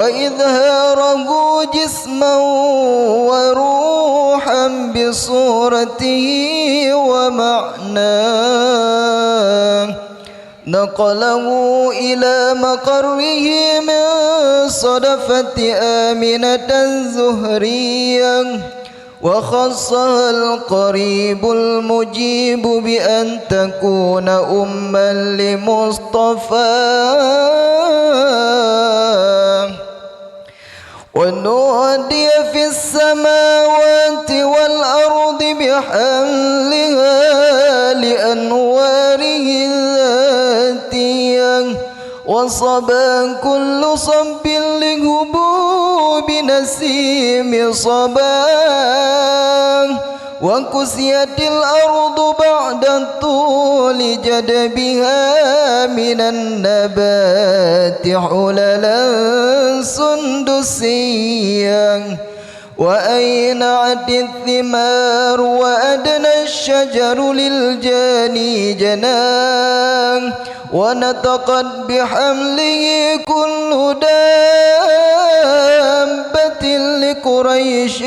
وإظهاره جسما وروحا بصورته ومعناه، نقله إلى مقره من صدفة آمنة زهرية، وخصها القريب المجيب بأن تكون أما لمصطفاه، ونودي في السماوات والأرض بحملها لأنواره الذاتية، وصبا كل صب لهبوب نسيم صبا، وكسيت الأرض بعد الطول جدبها من النبات حللا سندسيا، وأينعت الثمار وأدنى الشجر للجاني جناه، ونطقت بحمله كل دابة لقريش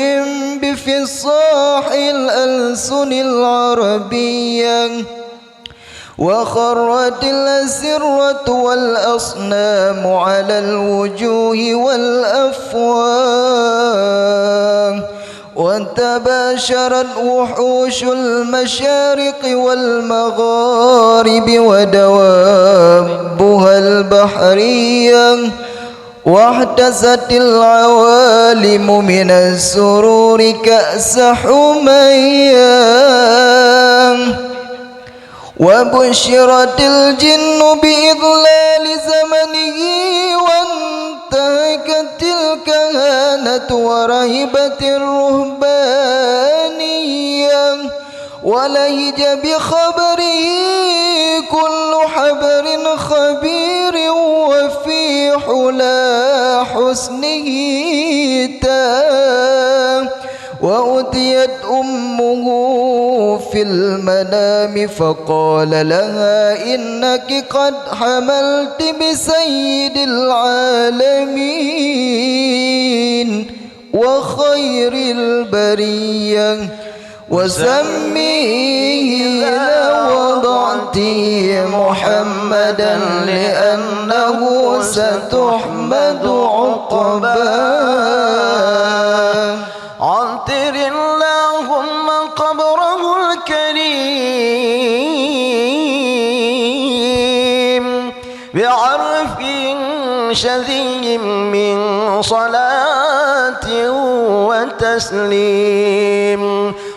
بفصاح الألسن العربية، وخرت الأسرة والأصنام على الوجوه والأفواه، وتباشرت وحوش المشارق والمغارب ودوابها البحرية، واحتست العوالم من السرور كأس حميا، وبشرت الجن بإضلال زمنه، وانتهكت الكهانة ورهبت الرهبانية، ولهج بخبره كل حبر خبير، وفي حلا حسنه تاه، وأتيت أمه في المنام فقال لها إنك قد حملت بسيد العالمين وخير البرية، وسميه إذا وضعتيه محمدا لأنه ستحمد عقباه. عطر اللهم قبره الكريم بعرف شذي من صلاة وتسليم،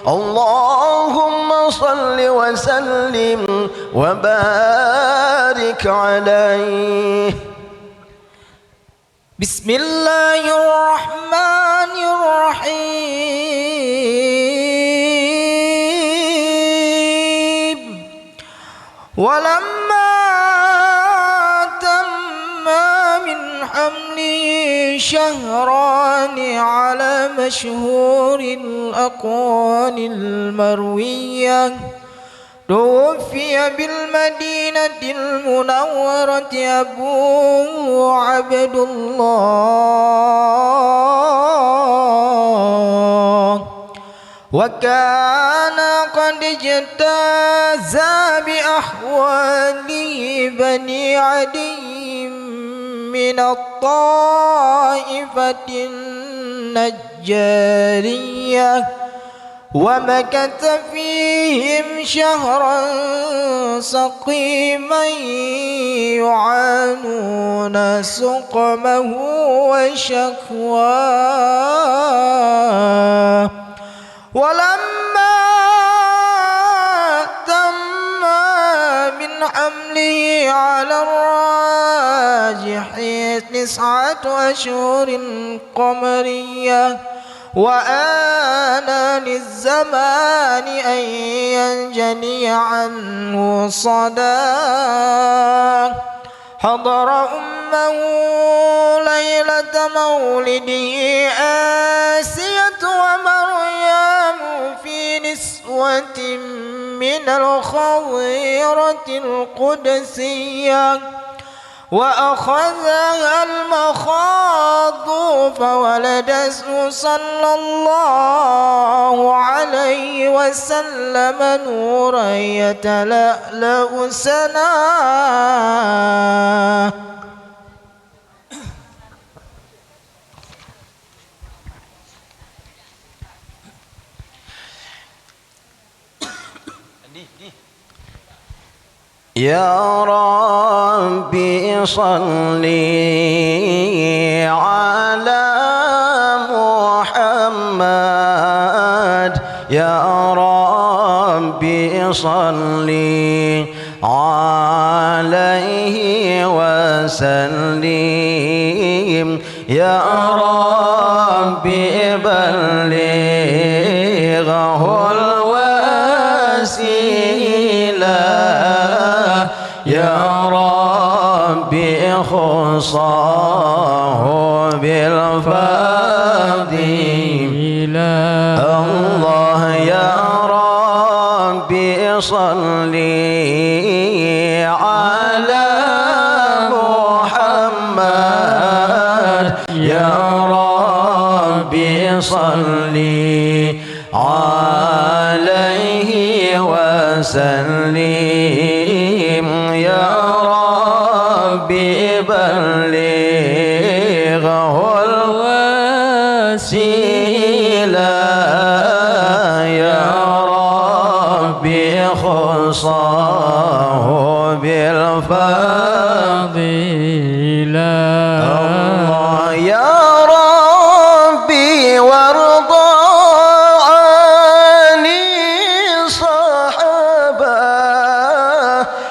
اللهم صل وسلم وبارك عليه. بسم الله الرحمن الرحيم. ولما تم من حمله شهران على مشهور الأقوال المروية، توفي بالمدينة المنورة أبوه عبد الله، وكان قد اجتاز بأحواله بني عدي من الطائفة النجارية، ومكث فيهم شهرا سقيما يعانون سقمه وشكواه. ولما تم من حمله على الراجح 9 أشهر قمرية، وآن للزمان أن ينجلي عنه صداه، حضر أمه ليلة مولده آسية ومريم في نسوة من الخضيرة القدسية، وأخذها المخاض فولدته صلى الله عليه وسلم نورا يتلألأ سناه. يا ربي صل على محمد، يا ربي صل عليه وسلم، يا ربي بلغه الوسيلة، يا ربي خصاه بالفضيلة. الله يا ربي صل على محمد، يا ربي صل عليه وسلم، يا ربي بلغه الوسيلة، يا ربي خصاه بالفضيلة. الله يا ربي وارضى عن الصحابة،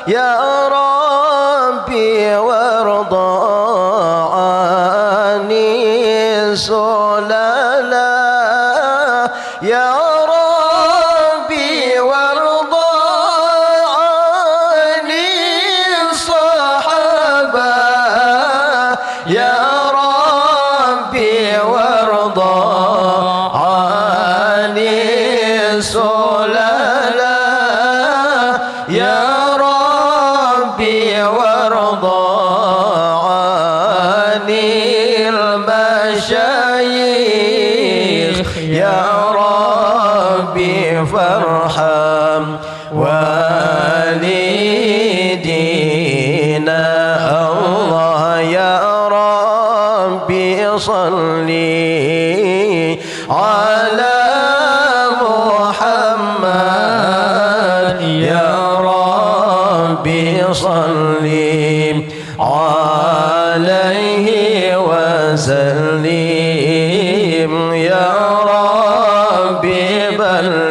يا ربي وارضى عن السلالة، يا ربي وارضى عن الصحابة، يا ربي وارضى عن السلالة، يا ربي وارضى عن المشايخ، يا ربي فارحم والدينا. الله يا ربي صل على محمد، يا ربي صل عليه وسلم، يا ربي بلغ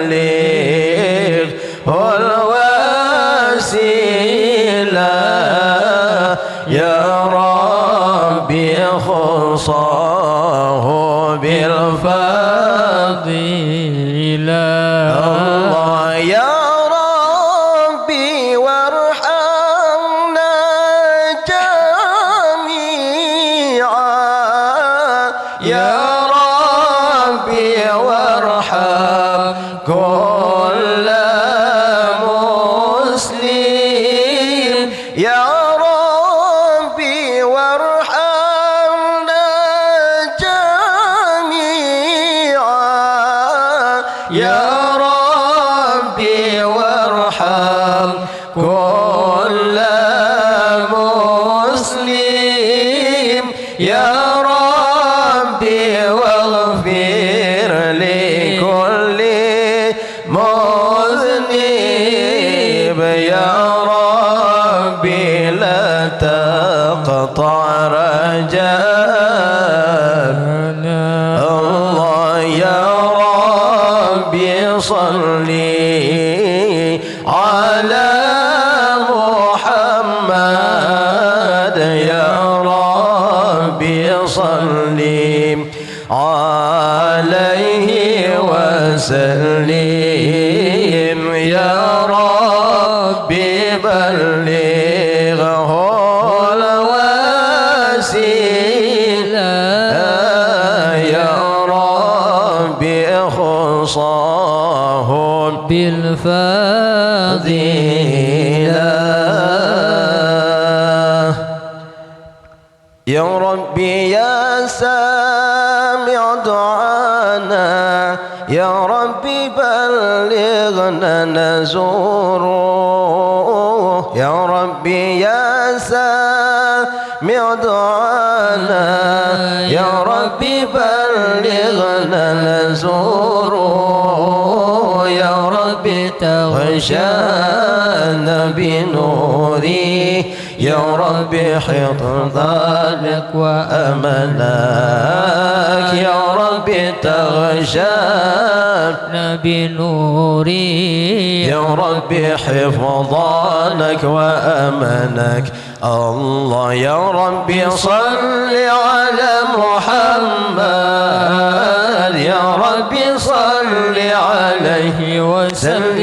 الوسيلة، يا ربي خصاه بالفضيلة. الله يا ربي وارحمنا جميعا، يا ربي وارحم كل مسلم، يا ربي وارحمنا جميعا، يا ربي وارحم كل مسلم، يا ربي واغفر لكل مذنب، يا ربي لا تقطع رجاءنا. الله يا ربي صل على محمد، يا ربي صل عليه وسلم، يا ربي بلغه الوسيلة، يا ربي خصاه بالفضيلة. يا ربي بلغنا نزوره يا ربي يا سامع دعانا يا ربي بلغنا نزوره يا ربي تغشانا بنوري يا ربي حفظك وأمنك يا ربي تغشانا بنوري يا ربي حفظانك وأمنك الله يا ربي صل على محمد يا ربي صل عليه وسلم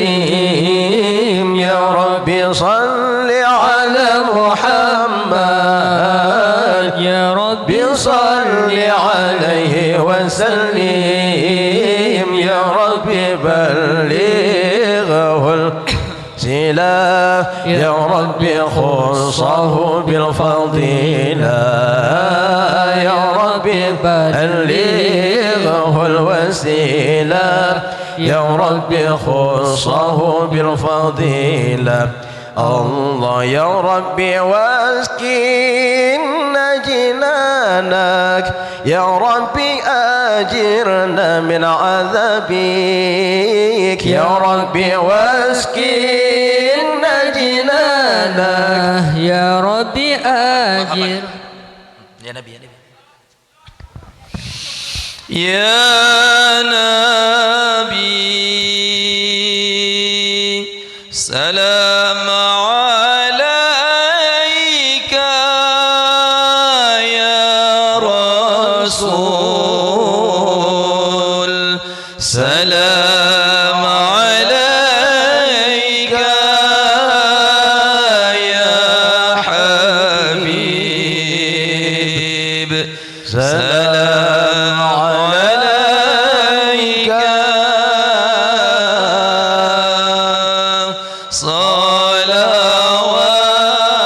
يا ربي صل على محمد يا ربي صل عليه وسلم يا ربي بلغه السلام يا ربي خصه بالفضيلة يا ربي بلغه الوسيلة يا ربي خصه بالفضيلة الله يا ربي واسكننا جنانك يا ربي أجرنا من عذابك يا ربي واسكننا جنانك يا ربي أجر يا نبي يا نبي يا نبي سلام عليك يا رسول سلام عليك يا حبيب سلام عليك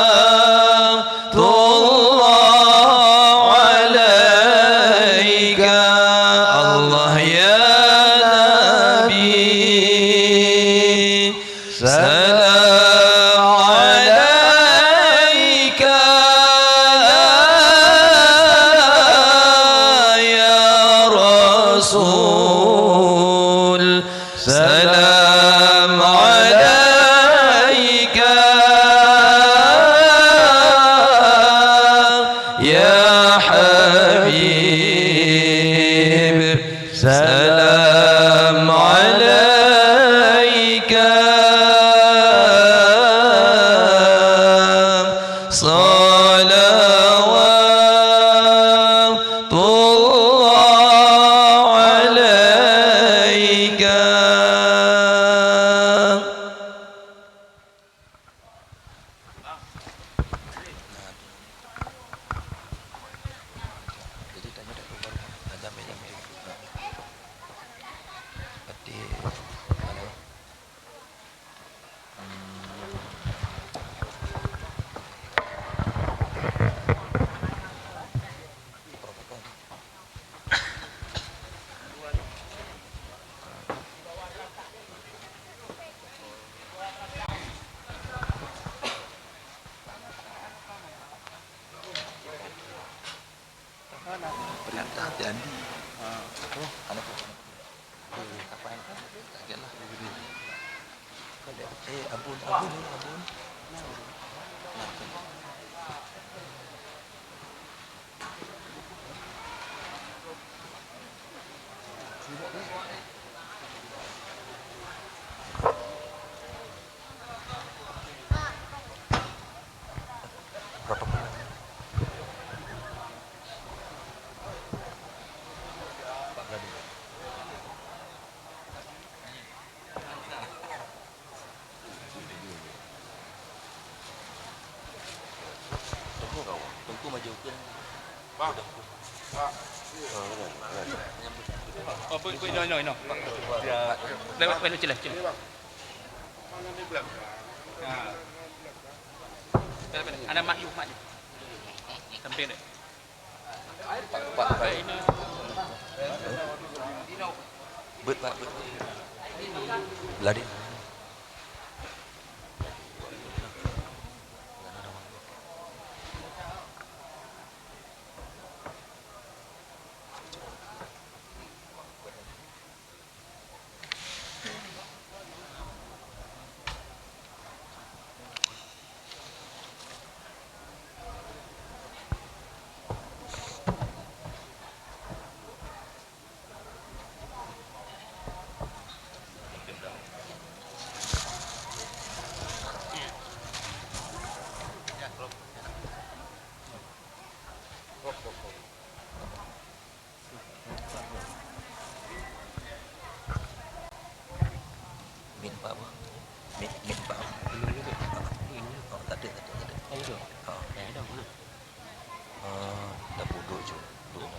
صلوات الله عليك الله يا نبي سلام عليك يا رسول سلام عليك يا حبيب سلام عليك صلوات الله عليك jadi tanya dah baru ada yang peti mana perintah Andi anak kapan kagetlah ampun tunggu maju ke bang oh pui no lewat pelu celah ada maju sampai deh pak ini Bet Pak, bet. Lari. Min Pak, Bang. Min Pak. Oh, tadi. Oh, dah bodoh je. Duduk.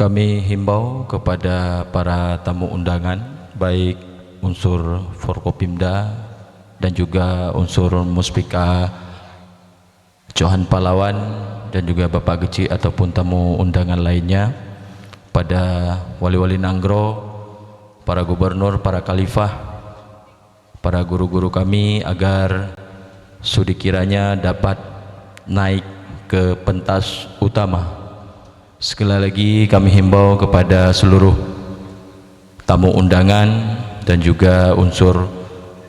Kami himbau kepada para tamu undangan, baik unsur Forkopimda dan juga unsur Muspika Johan Pahlawan dan juga Bapak Geci ataupun tamu undangan lainnya, pada wali-wali Nanggro, para gubernur, para khalifah, para guru-guru kami, agar sudi kiranya dapat naik ke pentas utama. Sekali lagi kami himbau kepada seluruh tamu undangan dan juga unsur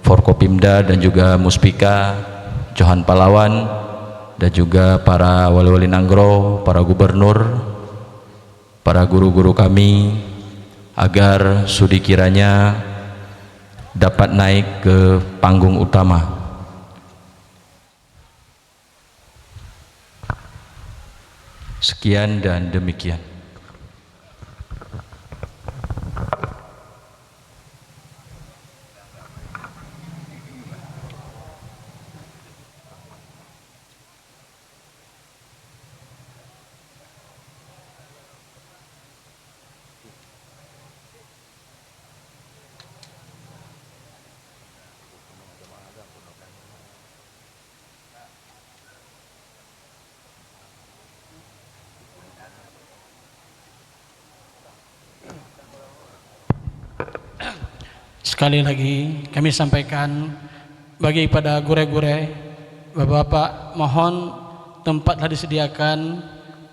Forkopimda dan juga Muspika Johan Pahlawan dan juga para wali-wali Nanggro, para gubernur, para guru-guru kami, agar sudi kiranya dapat naik ke panggung utama. Sekian dan demikian. Sekali lagi kami sampaikan bagi pada gure-gure, bapak-bapak, mohon tempat telah disediakan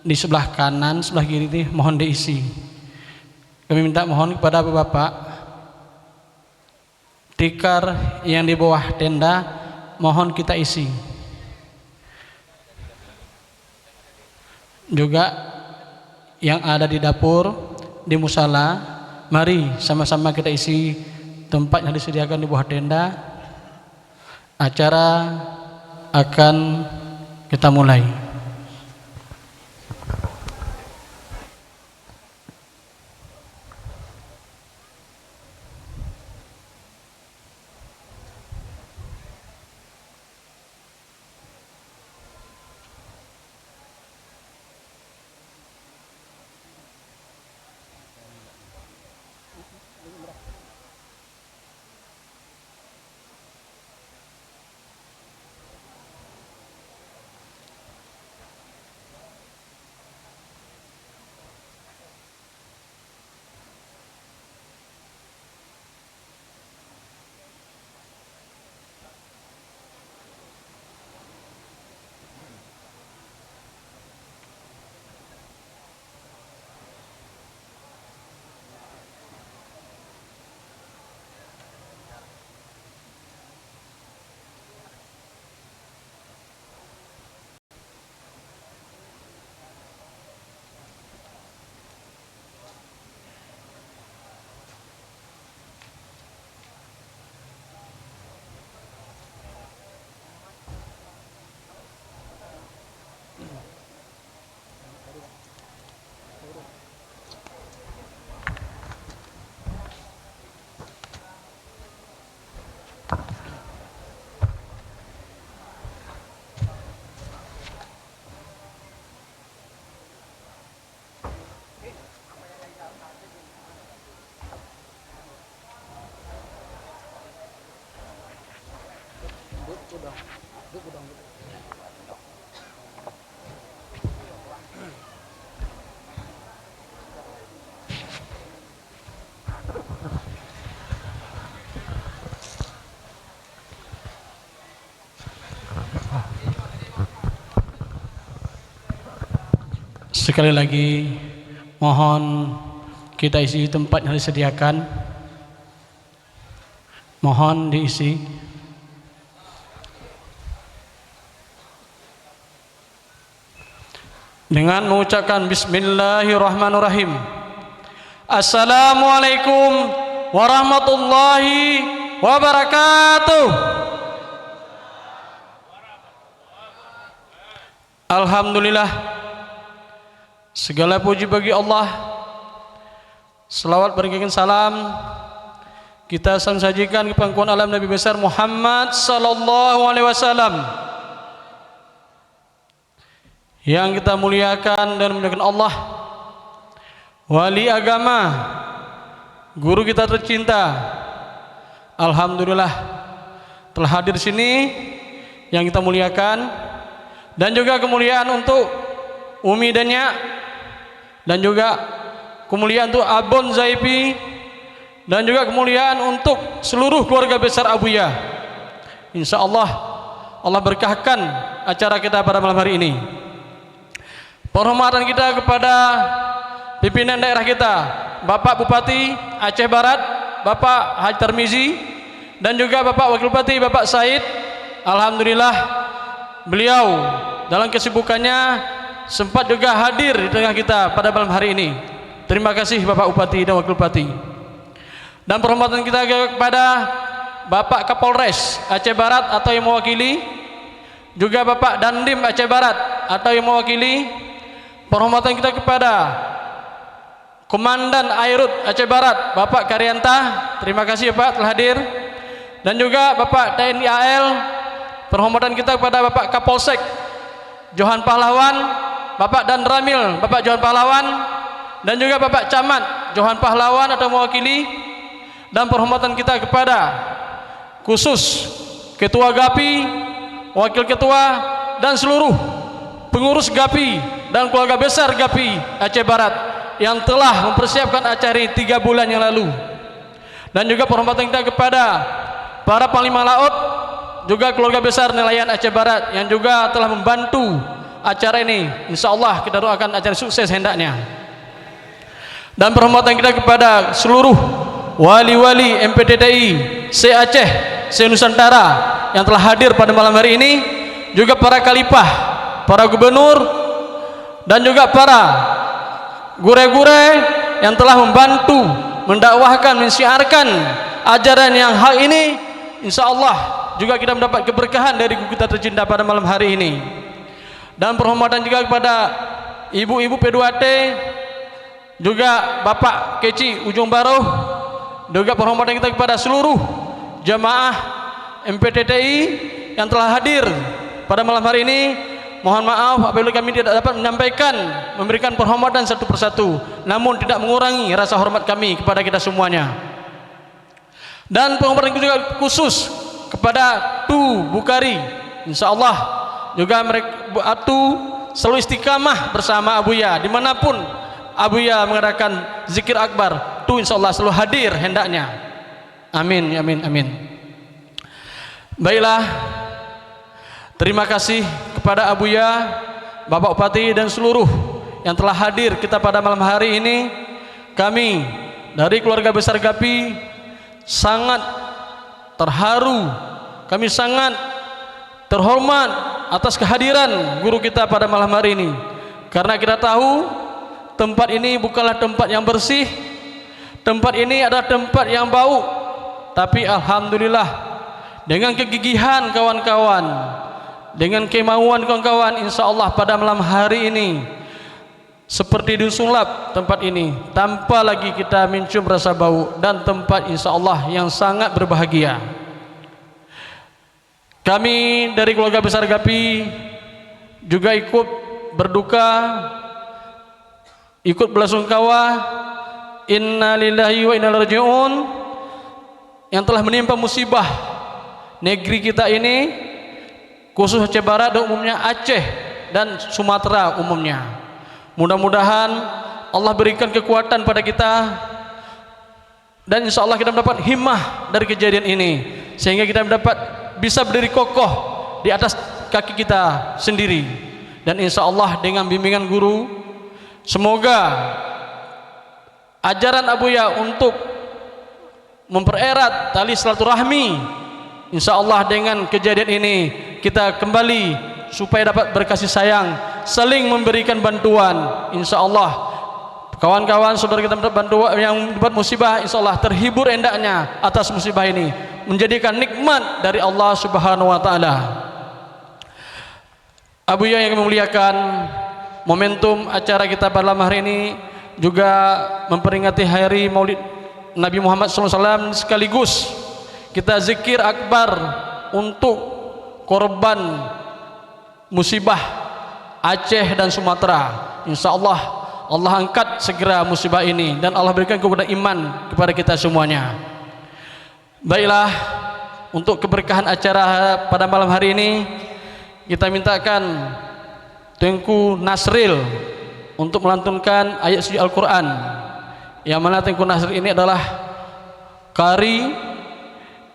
di sebelah kanan, sebelah kiri ini mohon diisi. Kami minta mohon kepada bapak-bapak, tikar yang di bawah tenda mohon kita isi. Juga yang ada di dapur, di musala, mari sama-sama kita isi tempat yang disediakan di bawah tenda. Acara akan kita mulai. Sekali lagi mohon kita isi tempat yang disediakan. Mohon diisi. Dengan mengucapkan bismillahirrahmanirrahim. Assalamualaikum warahmatullahi wabarakatuh. Alhamdulillah, segala puji bagi Allah. Selawat berikan salam kita sajikan ke pangkuan alam Nabi besar Muhammad sallallahu alaihi wasallam yang kita muliakan dan memuliakan Allah, wali agama, guru kita tercinta. Alhamdulillah telah hadir di sini yang kita muliakan, dan juga kemuliaan untuk Umi dan Nya, dan juga kemuliaan untuk Abon Zaipi, dan juga kemuliaan untuk seluruh keluarga besar Abuya. Insya Allah Allah berkahkan acara kita pada malam hari ini. Penghormatan kita kepada pimpinan daerah kita, Bapak Bupati Aceh Barat, Bapak Haji Tarmizi, dan juga Bapak Wakil Bupati Bapak Said. Alhamdulillah beliau dalam kesibukannya sempat juga hadir di tengah kita pada malam hari ini. Terima kasih Bapak Bupati dan Wakil Bupati. Dan penghormatan kita kepada Bapak Kapolres Aceh Barat atau yang mewakili, juga Bapak Dandim Aceh Barat atau yang mewakili. Penghormatan kita kepada Komandan Airut Aceh Barat Bapak Karyanta, terima kasih Bapak telah hadir. Dan juga Bapak TNI AL. Penghormatan kita kepada Bapak Kapolsek Johan Pahlawan, Bapak Dan Ramil Bapak Johan Pahlawan, dan juga Bapak Camat Johan Pahlawan atau mewakili. Dan penghormatan kita kepada khusus Ketua GAPI, Wakil Ketua, dan seluruh pengurus GAPI dan keluarga besar GAPI Aceh Barat yang telah mempersiapkan acara ini 3 bulan yang lalu. Dan juga penghormatan kita kepada para Panglima Laut, juga keluarga besar nelayan Aceh Barat yang juga telah membantu acara ini. Insya Allah kita doakan acara sukses hendaknya. Dan penghormatan kita kepada seluruh wali-wali MPTTI se-Aceh, se-Nusantara yang telah hadir pada malam hari ini, juga para kalipah, para gubernur, dan juga para gure-gure yang telah membantu mendakwahkan, mensiarkan ajaran yang hak ini. Insya Allah juga kita mendapat keberkahan dari guru kita tercinta pada malam hari ini. Dan penghormatan juga kepada ibu-ibu P2T, juga Bapak Keci Ujung Baruh, juga penghormatan kita kepada seluruh jamaah MPTTI yang telah hadir pada malam hari ini. Mohon maaf apabila kami tidak dapat menyampaikan, memberikan penghormatan satu persatu, namun tidak mengurangi rasa hormat kami kepada kita semuanya. Dan penghormatan juga khusus kepada Tu Bukari. Insya Allah juga mereka Tu selalu istiqamah bersama Abuya dimanapun Abuya mengadakan zikir akbar. Tu insya Allah selalu hadir hendaknya. Amin, amin, amin. Baiklah, terima kasih kepada Abuya, Bapak Bupati, dan seluruh yang telah hadir kita pada malam hari ini. Kami dari keluarga besar GAPI sangat terharu, kami sangat terhormat atas kehadiran guru kita pada malam hari ini. Karena kita tahu tempat ini bukanlah tempat yang bersih, tempat ini adalah tempat yang bau. Tapi alhamdulillah dengan kegigihan kawan-kawan, dengan kemauan kawan-kawan, insya Allah pada malam hari ini seperti disulap tempat ini tanpa lagi kita mencium rasa bau, dan tempat insya Allah yang sangat berbahagia. Kami dari keluarga besar GAPI juga ikut berduka, ikut belasungkawa, inna lillahi wa inna ilaihi raji'un, yang telah menimpa musibah negeri kita ini, khusus Aceh Barat dan umumnya Aceh dan Sumatera umumnya. Mudah-mudahan Allah berikan kekuatan pada kita, dan insya Allah kita mendapat himmah dari kejadian ini, sehingga kita bisa berdiri kokoh di atas kaki kita sendiri. Dan insya Allah dengan bimbingan guru, Semoga ajaran Abuya untuk mempererat tali silaturahmi, insya Allah dengan kejadian ini kita kembali supaya dapat berkasih sayang, saling memberikan bantuan. Insya Allah kawan-kawan saudara kita mendapat bantuan yang dapat musibah, insya Allah terhibur endaknya atas musibah ini, menjadikan nikmat dari Allah Subhanahu wa taala. Abuya yang memuliakan, momentum acara kita pada malam hari ini juga memperingati hari Maulid Nabi Muhammad SAW, sekaligus kita zikir akbar untuk korban musibah Aceh dan Sumatera. Insya Allah Allah angkat segera musibah ini dan Allah berikan kepada iman kepada kita semuanya. Baiklah, untuk keberkahan acara pada malam hari ini kita mintakan Tengku Nasril untuk melantunkan ayat suci Al-Quran, yang mana Tengku Nasril ini adalah qari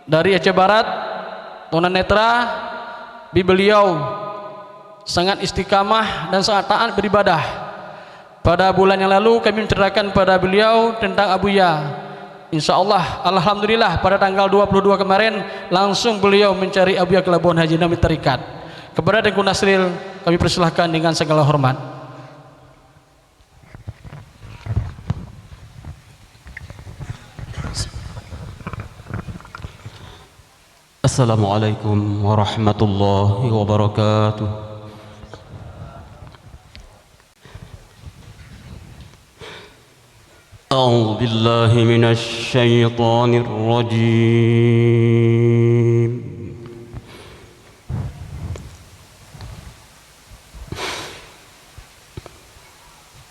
dari Aceh Barat, tunanetra. Beliau sangat istiqamah dan sangat taat beribadah. Pada bulan yang lalu kami menceritakan pada beliau tentang Abuya. Insya Allah, alhamdulillah pada tanggal 22 kemarin langsung beliau mencari Abuya ke Labuan Haji Nami Terikat. Kepada Tengku Nasril kami persilahkan dengan segala hormat. Assalamualaikum warahmatullahi wabarakatuh. A'udzu billahi minasy syaithanir rajim.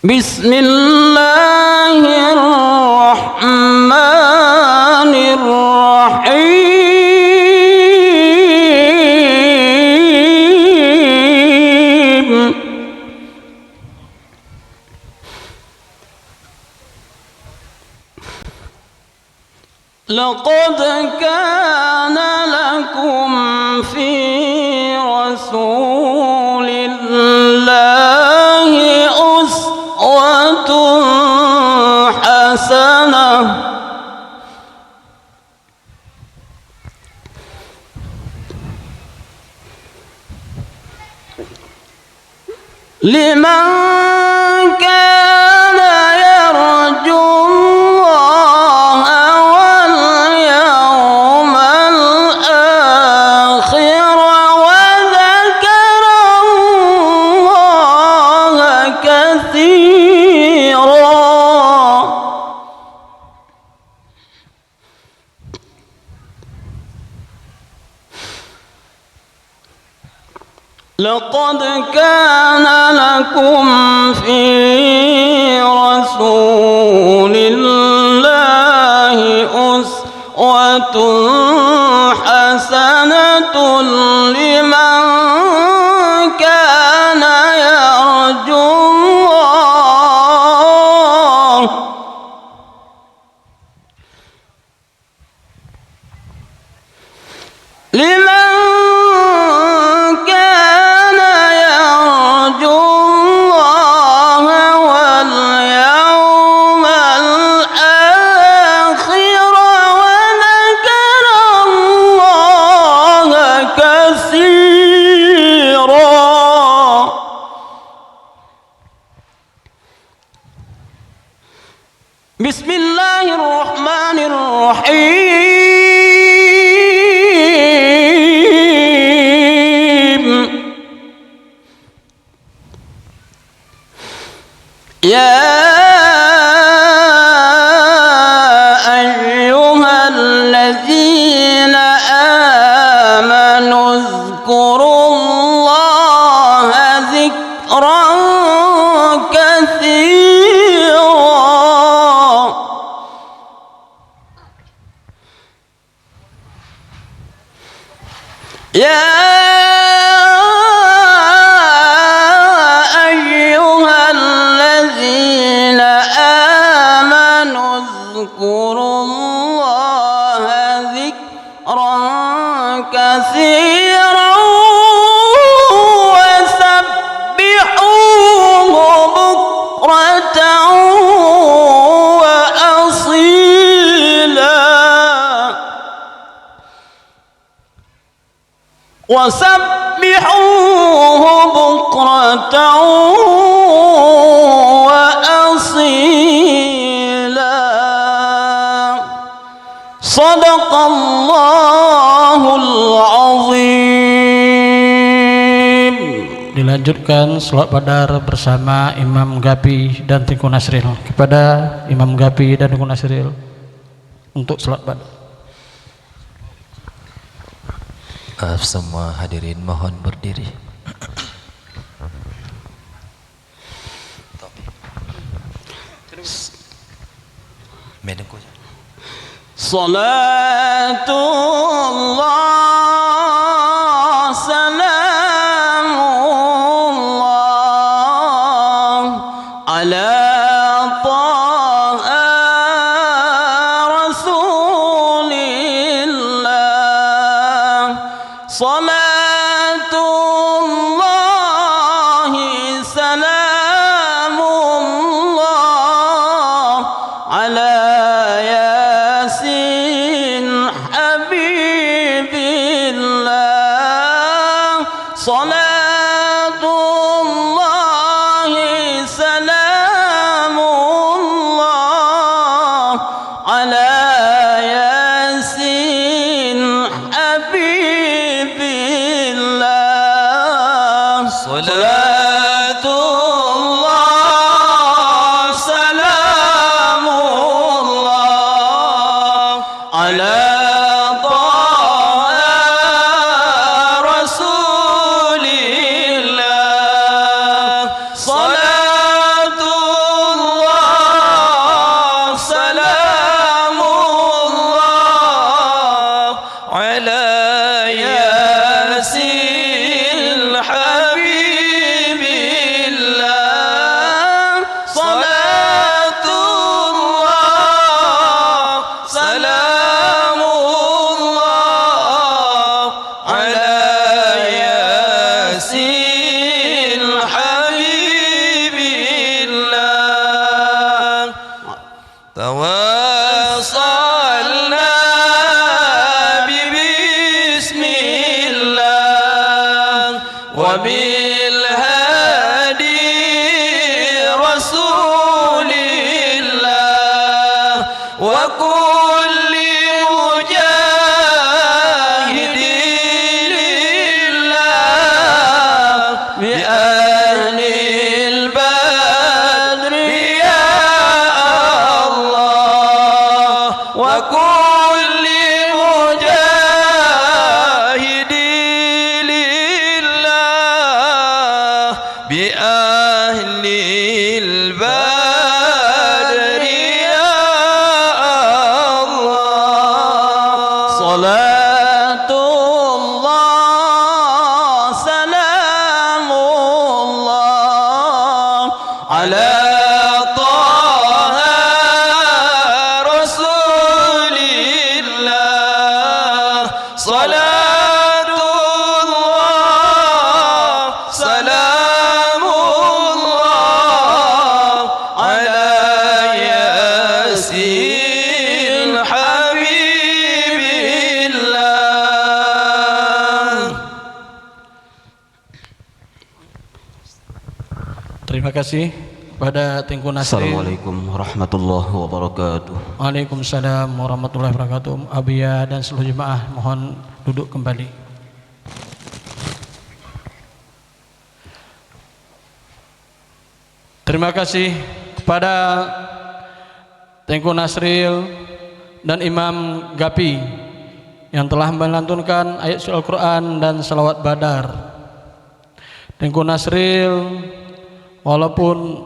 Bismillahirrahmanirrahim. Laqad kana lakum fi rasulillahi uswatun hasanah liman kana yarjullaha wal yawmal akhir wa dzakara Allaha katsira. لقد كان لكم في رسول الله أسوة حسنة لمن كان يرجو الله واليوم الآخر وذكر الله كثيرا. بسم الله الرحمن الرحيم. يا أيها الذين آمنوا اذكروا الله ذكرا كثيرا. يا اذكروا الله ذكرا كثيرا وسبحوه وسبحوه بكرة وأصيلا صدق الله العظيم. Dilanjutkan salat badar bersama Imam Gapi dan Tengku Nasril. Kepada Imam Gapi dan Tengku Nasril untuk salat badar. Semua hadirin mohon berdiri. Salatullah salamullah ala taha rasulillah. Salatullahi salamullah ala yasin habibillah. Salatullahi salamullah ala yasin habibillah. Salatullah salamullah ala taha rasulillah. Salatullah salamullah ala yasin habibillah. Salatullah salamullah ala yasin habibillah. Tawassalna bismillah wa bil hadi rasulillah wa kulli mujahidin lillah bi ahlil badri ya Allah wa kulli mujahidin lillah bi ahlil badri ya Allah. Salatullah salamullah ala taha rasulillah. Salatullah salamullah ala yasin habibillah. Terima kasih kepada Tengku Nasril. Assalamualaikum warahmatullahi wabarakatuh. Waalaikumsalam warahmatullahi wabarakatuh. Abiyah dan seluruh jemaah mohon duduk kembali. Terima kasih kepada Tengku Nasril dan Imam Gapi yang telah melantunkan ayat suci Al-Quran dan salawat badar. Tengku Nasril walaupun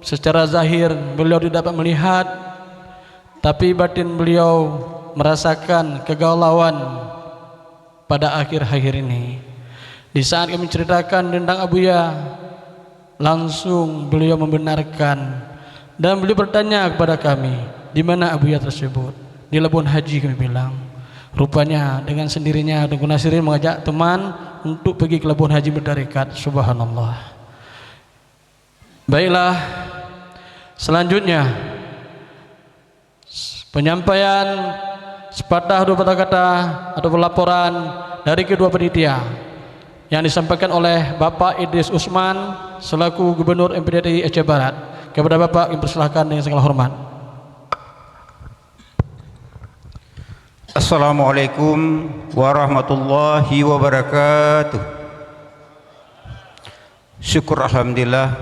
secara zahir beliau tidak dapat melihat, tapi batin beliau merasakan kegalauan pada akhir-akhir ini. Di saat kami menceritakan tentang Abuya, langsung beliau membenarkan dan beliau bertanya kepada kami, di mana Abuya tersebut? Di Labuan Haji, kami bilang. Rupanya dengan sendirinya Tengku Nasril mengajak teman untuk pergi ke Labuan Haji bertarekat. Subhanallah. Baiklah, selanjutnya penyampaian sepatah dua patah kata atau laporan dari kedua panitia. yang disampaikan oleh Bapak Idris Usman selaku Gubernur MPDTI Aceh Barat. Kepada Bapak yang persilahkan dengan segala hormat. Assalamualaikum warahmatullahi wabarakatuh. Syukur alhamdulillah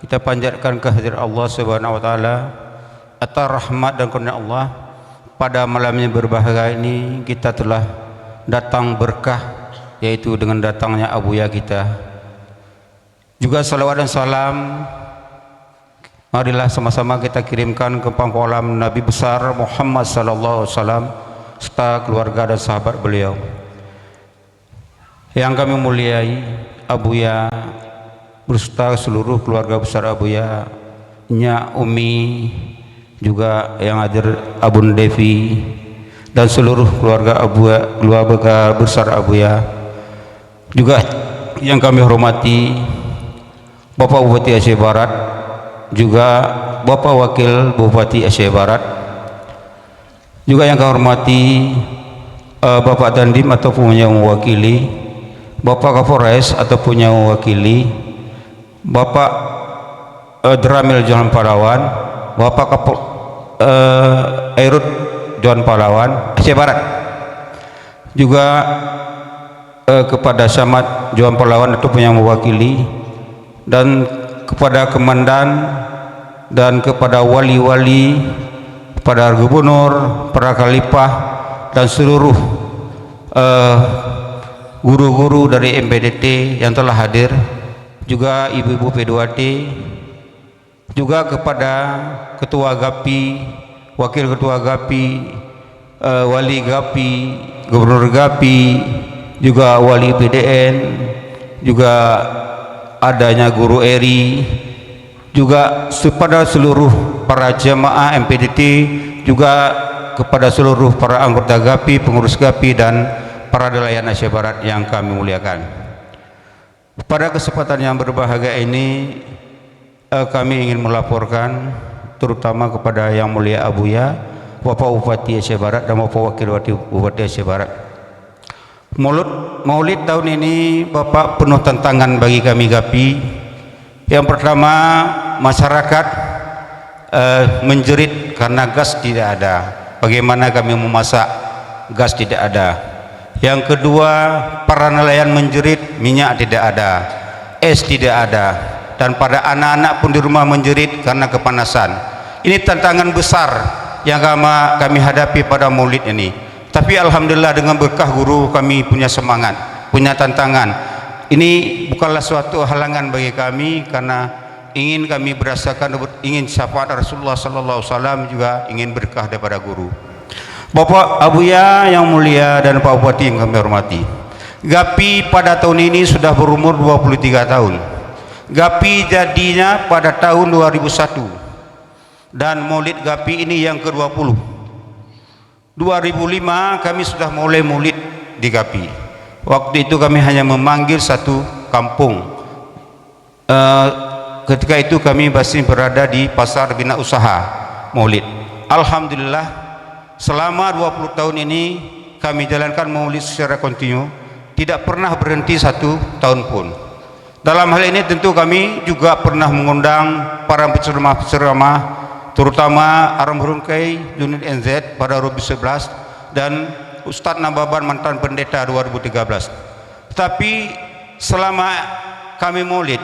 kita panjatkan kehadiran Allah Subhanahu wa taala atas rahmat dan karunia Allah. Pada malam yang berbahagia ini kita telah datang berkah, yaitu dengan datangnya abuya kita. Juga salawat dan salam marilah sama-sama kita kirimkan ke pangkualam Nabi besar Muhammad sallallahu alaihi wasallam serta keluarga dan sahabat beliau. Yang kami muliai abuya beserta seluruh keluarga besar abuya, Nya Umi, juga yang hadir Abun Devi dan seluruh keluarga abuya, keluarga besar abuya. Juga yang kami hormati Bapak Bupati Aceh Barat, juga Bapak Wakil Bupati Aceh Barat, juga yang kami hormati Bapak Dandim ataupun yang mewakili, Bapak Kapolres ataupun yang mewakili, Bapak Dramil Johan Palawan, Bapak Airut Johan Palawan Aceh Barat, juga kepada Samad Johan Palawan ataupun yang mewakili, dan kepada komandan dan kepada wali-wali, kepada gubernur, para khalifah dan seluruh guru-guru dari MPDT yang telah hadir, juga ibu-ibu P2T, juga kepada ketua GAPI, wakil ketua GAPI, wali GAPI, gubernur GAPI, juga wali PDN, juga adanya guru ERI, juga kepada seluruh para jemaah MPDT, juga kepada seluruh para anggota GAPI, pengurus GAPI dan para nelayan Aceh Barat yang kami muliakan. Pada kesempatan yang berbahagia ini kami ingin melaporkan terutama kepada yang mulia abuya Bapak Bupati Aceh Barat dan Bapak Wakil Bupati Aceh Barat. Maulid tahun ini Bapak penuh tantangan bagi kami GAPI. Yang pertama, masyarakat menjerit karena gas tidak ada. Bagaimana kami memasak, gas tidak ada. Yang kedua, para nelayan menjerit, minyak tidak ada, es tidak ada, dan pada anak-anak pun di rumah menjerit karena kepanasan. Ini tantangan besar yang kami hadapi pada Maulid ini. Tapi alhamdulillah dengan berkah guru kami punya semangat, punya tantangan. Ini bukanlah suatu halangan bagi kami karena ingin kami berdasarkan ingin syafaat Rasulullah sallallahu alaihi wasallam, juga ingin berkah daripada guru. Bapak abuya yang mulia dan Pak Bupati yang kami hormati, GAPI pada tahun ini sudah berumur 23 tahun. GAPI jadinya pada tahun 2001 dan Maulid GAPI ini yang ke-20. 2005 kami sudah mulai maulid di GAPI. Waktu itu kami hanya memanggil satu kampung. Ketika itu kami masih berada di pasar bina usaha maulid. Alhamdulillah selama 20 tahun ini kami jalankan maulid secara kontinu, tidak pernah berhenti satu tahun pun. Dalam hal ini tentu kami juga pernah mengundang para penceramah terutama Aram Hurungkai unit NZ pada Rubi 11 dan Ustadz Nababan mantan pendeta 2013. Tapi selama kami maulid,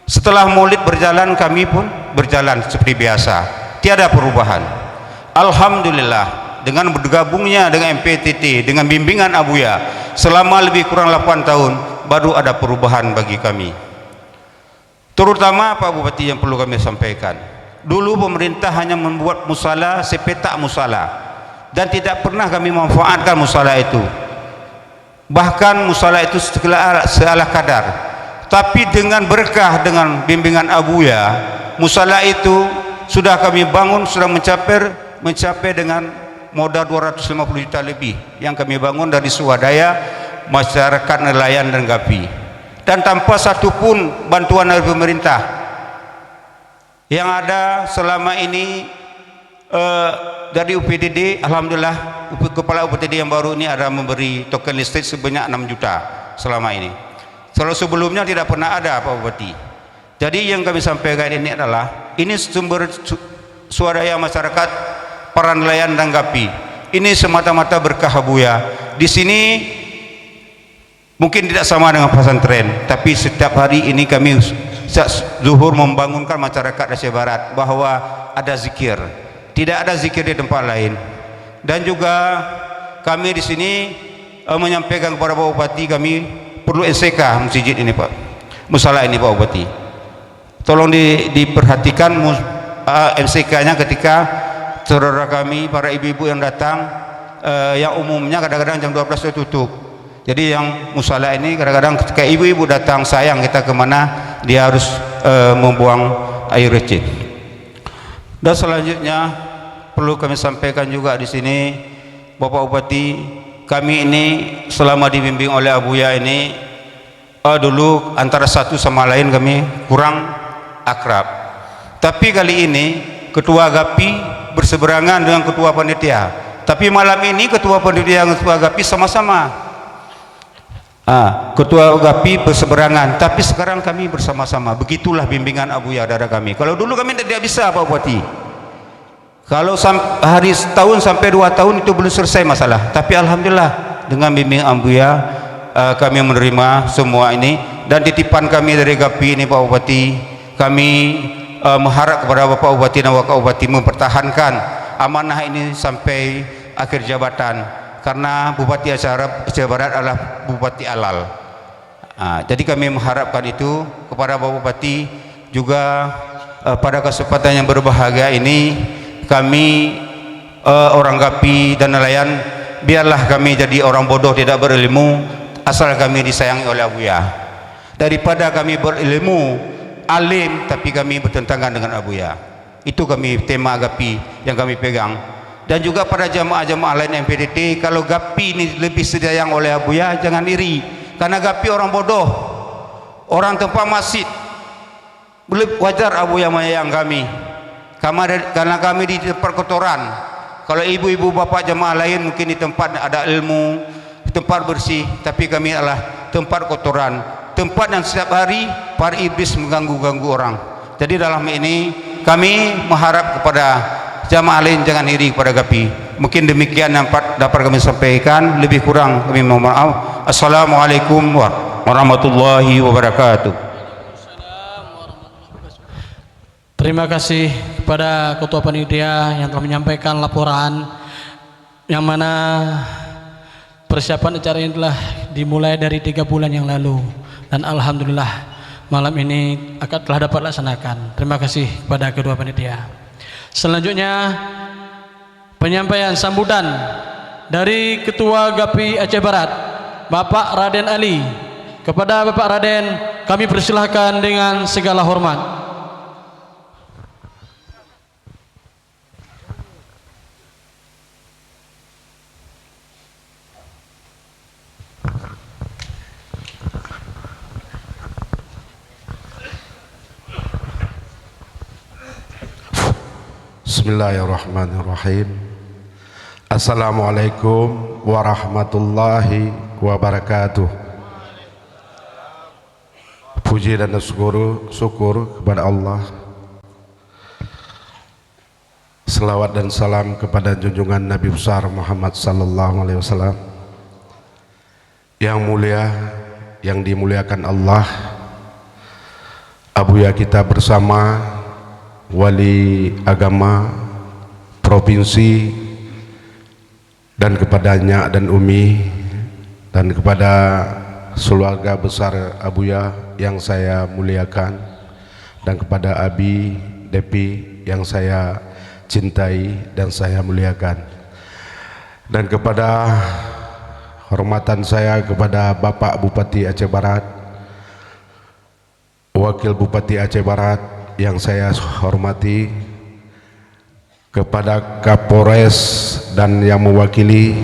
setelah maulid berjalan kami pun berjalan seperti biasa, tiada perubahan. Alhamdulillah dengan bergabungnya dengan MPTT, dengan bimbingan abuya selama lebih kurang 8 tahun baru ada perubahan bagi kami. Terutama Pak Bupati yang perlu kami sampaikan, dulu pemerintah hanya membuat musala sepetak musala dan tidak pernah kami memanfaatkan musala itu. Bahkan musala itu seala kadar. Tapi dengan berkah dengan bimbingan abuya, musala itu sudah kami bangun, sudah mencapai dengan modal 250 juta lebih yang kami bangun dari swadaya masyarakat nelayan dan GAPI, dan tanpa satupun bantuan dari pemerintah. Yang ada selama ini dari UPTD, alhamdulillah kepala UPTD yang baru ini ada memberi token listrik sebanyak 6 juta. selama ini. Kalau sebelumnya tidak pernah ada Pak Bupati. Jadi yang kami sampaikan ini adalah ini sumber swadaya masyarakat para nelayan dan Gapi. Ini semata-mata berkah Buya. Di sini mungkin tidak sama dengan pesantren, tapi setiap hari ini kami zuhur membangunkan masyarakat Aceh Barat bahwa ada zikir. Tidak ada zikir di tempat lain. Dan juga kami di sini menyampaikan kepada Pak Bupati, kami perlu SK masjid ini Pak, musala ini Pak Bupati. Tolong diperhatikan MCK-nya ketika saudara kami, para ibu-ibu yang datang, yang umumnya kadang-kadang jam 12 sudah tutup. Jadi yang musala ini kadang-kadang ketika ibu-ibu datang, sayang kita kemana, dia harus membuang air receh. Dan selanjutnya perlu kami sampaikan juga di sini, Bapak Bupati, kami ini selama dibimbing oleh Abuya ini dulu antara satu sama lain kami kurang akrab. Tapi kali ini Ketua Gapi berseberangan dengan Ketua Panitia. Tapi malam ini Ketua Panitia dan Ketua Gapi sama-sama. Ketua Gapi berseberangan, tapi sekarang kami bersama-sama. Begitulah bimbingan Abuya dada kami. Kalau dulu kami tidak bisa Pak Bupati. Kalau hari setahun sampai 2 tahun itu belum selesai masalah. Tapi alhamdulillah dengan bimbing Abuya kami menerima semua ini, dan titipan kami dari Gapi ini Pak Bupati, kami mengharap kepada Bapak Bupati dan Wakil Bupati mempertahankan amanah ini sampai akhir jabatan, karena Bupati Aceh Barat adalah Bupati Alal. Jadi kami mengharapkan itu kepada Bapak Bupati juga. Pada kesempatan yang berbahagia ini kami orang Gapi dan nelayan, biarlah kami jadi orang bodoh tidak berilmu asal kami disayangi oleh Abuya, daripada kami berilmu alim tapi kami bertentangan dengan Abuya. Itu kami tema Gapi yang kami pegang. Dan juga pada jamaah-jamaah lain MPDT, kalau Gapi ini lebih disayang oleh Abuya, jangan iri, karena Gapi orang bodoh, orang tempat masjid. Wajar Abuya menyayang kami karena kami di tempat kotoran. Kalau ibu-ibu bapak jemaah lain mungkin di tempat ada ilmu, di tempat bersih, tapi kami adalah tempat kotoran, tempat yang setiap hari para iblis mengganggu-ganggu orang. Jadi dalam ini kami mengharap kepada jemaah lain jangan iri kepada Gapi. Mungkin demikian yang dapat kami sampaikan, lebih kurang kami mohon maaf. Assalamualaikum warahmatullahi wabarakatuh. Terima kasih kepada Ketua Panitia yang telah menyampaikan laporan, yang mana persiapan acara ini telah dimulai dari 3 bulan yang lalu, dan alhamdulillah malam ini telah dapat laksanakan. Terima kasih kepada Ketua Panitia. Selanjutnya penyampaian sambutan dari Ketua Gapi Aceh Barat, Bapak Raden Ali. Kepada Bapak Raden kami persilahkan dengan segala hormat. Bismillahirrahmanirrahim. Assalamualaikum warahmatullahi wabarakatuh. Puji dan syukur kepada Allah. Selawat dan salam kepada junjungan Nabi besar Muhammad sallallahu alaihi wasallam. Yang mulia, yang dimuliakan Allah, Abuya kita bersama, wali agama provinsi, dan kepadanya dan Umi, dan kepada keluarga besar Abuya yang saya muliakan, dan kepada Abi Depi yang saya cintai dan saya muliakan, dan kepada hormatan saya kepada Bapak Bupati Aceh Barat, Wakil Bupati Aceh Barat yang saya hormati, kepada Kapolres dan yang mewakili,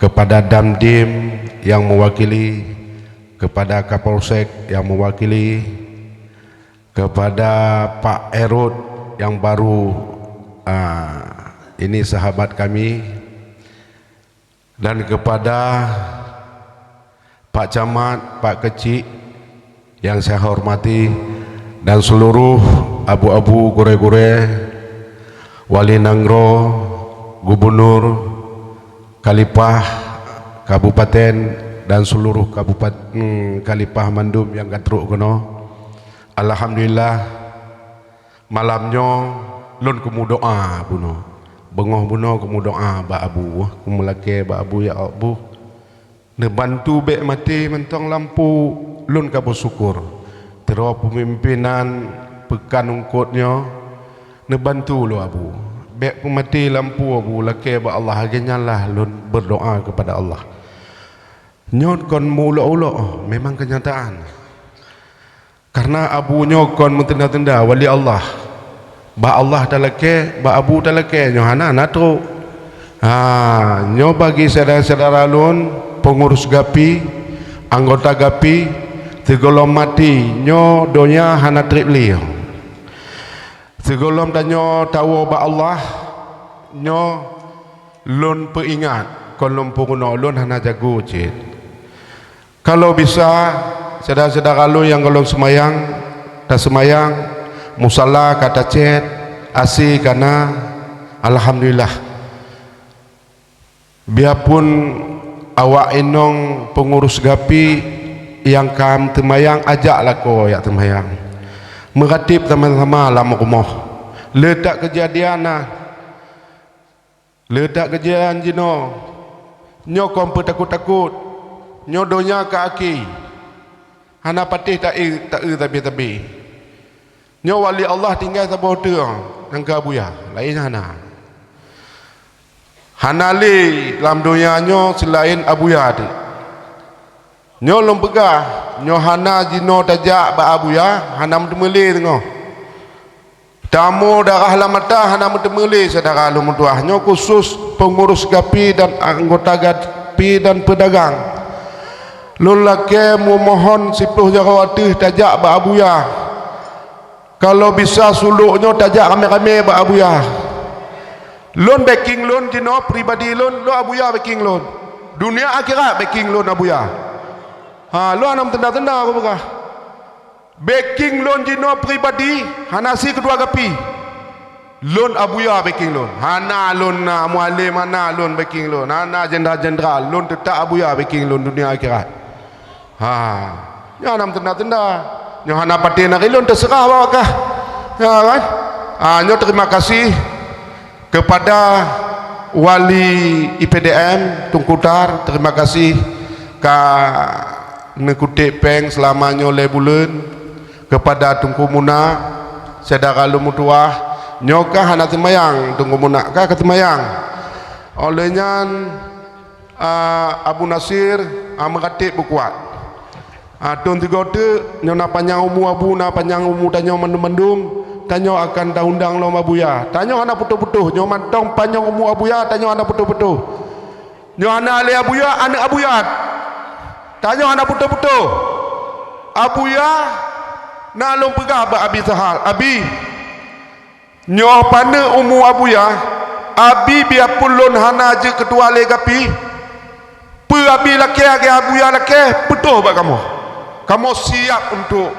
kepada Damdim yang mewakili, kepada Kapolsek yang mewakili, kepada Pak Erut yang baru ini sahabat kami, dan kepada Pak Camat, Pak Kecik yang saya hormati, dan seluruh abu-abu gure-gure, Wali Nangro, Gubernur, Khalifah Kabupaten dan seluruh Kabupaten Khalifah Mandum yang katruk kono. Alhamdulillah malamnya lun kemu doa buno. Bengoh buno kemu doa ba abu, kemu lake ba abu ya abu. Ne bantu bek mati mentong lampu lun ka bersyukur. Terus pemimpinan pekan ungkutnya ne bantu lo abu. Bek pemati lampu abu lake ba Allah agenyalah lun berdoa kepada Allah. Nyot kon mula-ula memang kenyataan. Karena abunya kon mentenda-tenda wali Allah. Ba Allah dalake, ba abu dalake nyohana natru. Nyo bagi saudara-saudara lun pengurus gapi, anggota gapi tegolom mati nyo donya hana tripli. Tegolom dan nyo tahu ba Allah nyo lun peringat kon lun punguno lun hana jago cit. Kalau bisa saudara-saudara lu yang kalau semayang dan semayang musalla kata cet asi karena alhamdulillah biarpun awak inong pengurus gapi yang kam temayang ajaklah ko ya temayang meratib sama-sama lama rumah letak kejadian letak kejadian jino nyokong takut-takut nyodonya ke aki hana patih tak tapi nyo wali Allah tinggal sabau tu nangka buya lain hana li dalam dunia nyo selain abuya tu nyo lom pegah nyo hana jino tajak ba abuya hana mtemeli tengok tamu darah lamata hana mtemeli saudara lom tuah nyo khusus pengurus gapi dan anggota gapi dan pedagang lun lake memohon 10 jarawatih tajak ba abuya. Kalau bisa suluknya tajak rame-rame ba abuya. Lun backing lun jino pribadi lun lo abuya backing lun. Dunia akhirat backing lun abuya. Lo anam tenda-tenda aku buka. Backing lun jino pribadi hanasi kedua gapi. Lun abuya backing lun. Hana lun mualim hana lun backing lun. Hana jenderal-jenderal lun tetap abuya backing lun dunia akhirat. Nyo tenda-tenda nyo hana pati nak ilun terserah bawakah ya kan. Nyo terima kasih kepada wali IPDM Tungkutar, terima kasih ka nekutip peng selama nyo le bulan kepada Tungku Muna saudara lumutuah nyo kah hana temayang Tungku Muna kah ketemayang olehnya Abu Nasir mengatip berkuat tuan tiga tu nyona panjang umur abu na panjang umur tanyo mendum tanyo akan undang lo abuya tanyo anak putu-putu nyo mantong panjang umur abuya tanyo anak putu-putu nyo anak ali abuya anak abuyat tanyo anak putu-putu abuya na long pegah ba abi sahal abi nyo pana umur abuya abi biarpun lon hana je ketua legapi pe abi laki age abuya laki betul ba kamu siap untuk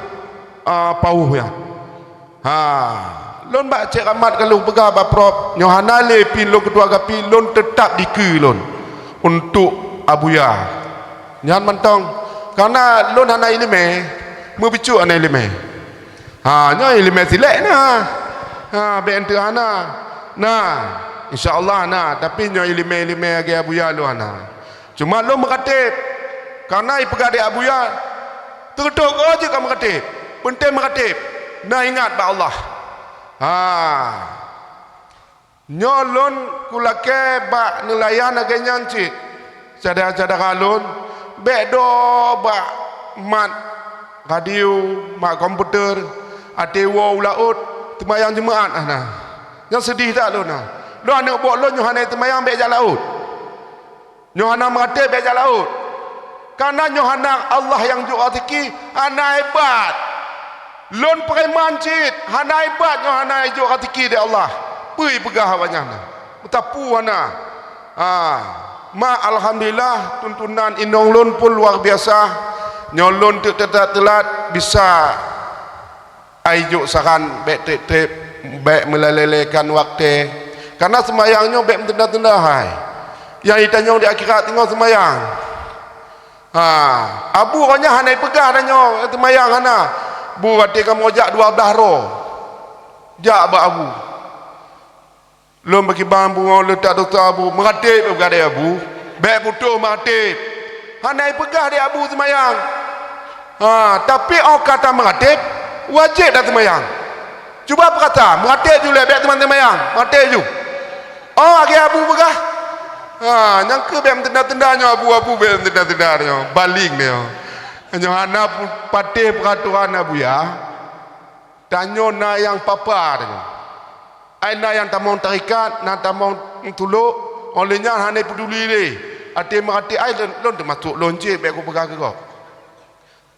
pauh ya. Lon bak cek amat kalau pegah ba prop nyohana le pin lon ketua gapi lon tetap dike lon untuk abuya. Nyan mentong karena lon hana ilme mu bicu ana ilme. Nyo ilme silek be ente hana. Insyaallah tapi nyo ilme age abuya lo hana. Cuma lo mengatip karena ipegah de abuya tertuk aja kamu mengatip penting mengatip ingat ba Allah nyolon kulake ba nelayan agenyan cik saudara-saudara lon bedo ba mat radio mat komputer atewo laut temayang jemaat yang sedih tak lon lo anak buat lon nyohana temayang bejak laut nyohana mengatip bejak laut. Karena nyohana Allah yang juga tiki hana hebat lon preman cit hana hebat nyohana juga tiki de Allah pui pegah banyana mutapu hana Alhamdulillah tuntunan indong lun pun luar biasa. Nyolun tu telat bisa ajuk saran baik trip baik melalaikan waktu. Karena semayangnya baik tenda-tenda hai. Yang ditanya di akhirat tengok semayang. Abu kanya hanai pegah tanya semayang hana. Bu kata kamu ajak 12 roh. Jak ba abu. Lom bagi bambu letak dosa abu meratip berada abu. Baik putus meratip. Hanai pegah dia abu semayang. Tapi orang kata meratip wajib dah semayang. Cuba apa kata meratip je baik teman semayang. Meratip je. Agi abu pegah. Nyangka baik tenda-tendanya abu-abu baik tenda-tendanya. Baling dia. Hanya anak patih peraturan abu ya. Tanya na yang papa dia. Aina yang tamong tarikat, na tamong tuluk, olehnya hanai peduli ni. Ati merati ai lon termasuk lonje baik aku pegang ke kau.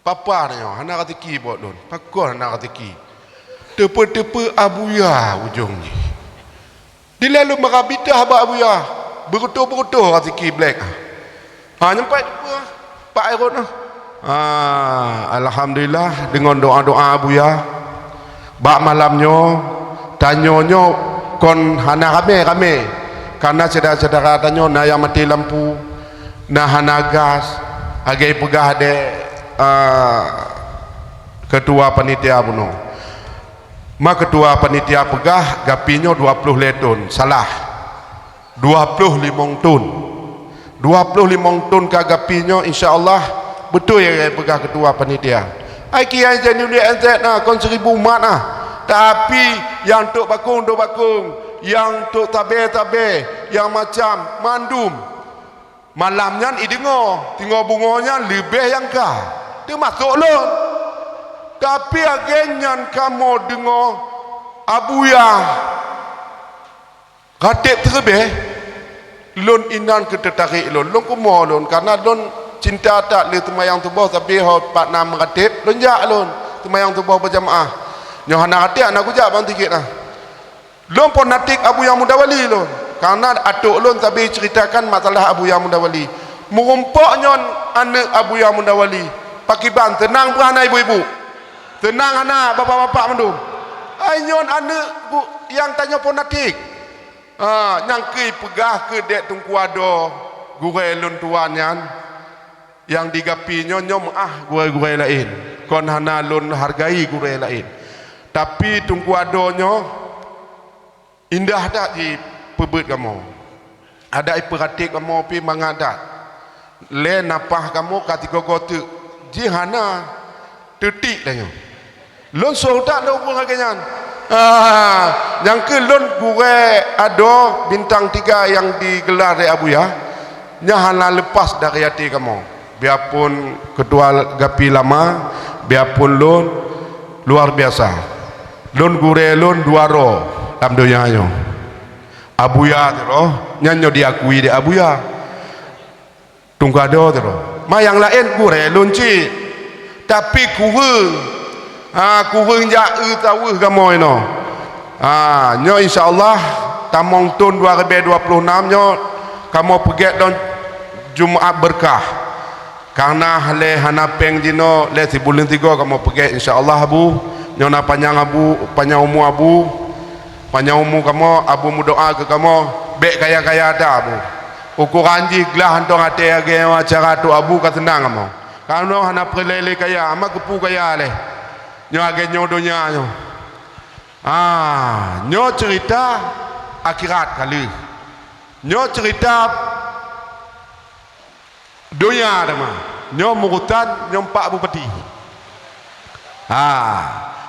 Papa dia, hana katiki buat lon. Pakor hana katiki. Tepe-tepe abuya ujung ni. Dia lalu merabidah ba abuya. Berutuh-berutuh katiki black. Nyampai jumpa Pak Airot noh. Alhamdulillah dengan doa-doa abuya. Bak malamnya tanyonyo kon hana rame karena saudara-saudara tanyo na yang mati lampu na hana gas agai pegah de ketua panitia buno ketua panitia pegah gapinyo 20 letun salah 25 tun 25 tun ka gapinyo insyaallah betul ya pegah ketua panitia ai kiai jadi ni NZ na kon 1000 umat nah. Tapi yang tok bakung, yang tok tabe, yang macam mandum. Malamnya dengar, tengok bunganya lebih yang kah. Dia masuk lon. Tapi agenyan kamu dengar abuya. Ratib terlebih. Lon inan ketetarik lon. Lon kumur lon. Karena lon cinta tak le temayang tubuh tapi hot pak nam ratib. Lon jak lon. Temayang tubuh berjamaah. Yang anak hati anak kujak bang tikit lah. Lom pun natik Abu Yang Mudawali lom. Karena atuk lom tapi ceritakan masalah Abu Yang Mudawali. Merumpaknya anak Abu Yang Mudawali. Pakiban tenang pun ibu-ibu. Tenang anak bapak-bapak mendung. Nyon anak bu yang tanya pun natik. Nyangki pegah ke dek tungku ado. Gurei lon tuannya. Yang digapinya nyom gurei-gurei lain. Kon hana lon hargai gurei lain. Tapi tungku adonyo indah tak di pebet kamu. Ada iperatik kamu pi mangadat. Le napah kamu katika gotu. Jihana tetik dah. Lon soldat dah pun agaknya. Yang ke lon gure ado bintang 3 yang digelar di Abu ya. Nyahana lepas dari hati kamu. Biarpun ketua gapi lama, biarpun lon luar biasa. Lon gure lon 2 roh dalam dunia nyo. Abuya tu roh nyanyo diakui di abuya. Tungkado tu roh. Ma yang lain gure lon ci. Tapi kurang. Kurang ja tahu kamu ino. Nyo insyaallah tamong tun 2026 nyo kamu pergi don Jumaat berkah. Karena le hanapeng jino le bulan 3 kamu pergi insyaallah abu. Nyona panjang abu, panjang umur abu, panjang umur kamu, abu mudoa ke kamu, bek kaya-kaya ada abu. Ukuran jiglah hantong hati age acara tu abu kat tenang kamu. Kalau hana perlele kaya, ama kepu kaya leh. Nyo age nyodonya nyo. Nyo cerita akhirat kali. Nyo cerita dunia dama. Nyo murutan nyo Pak Bupati.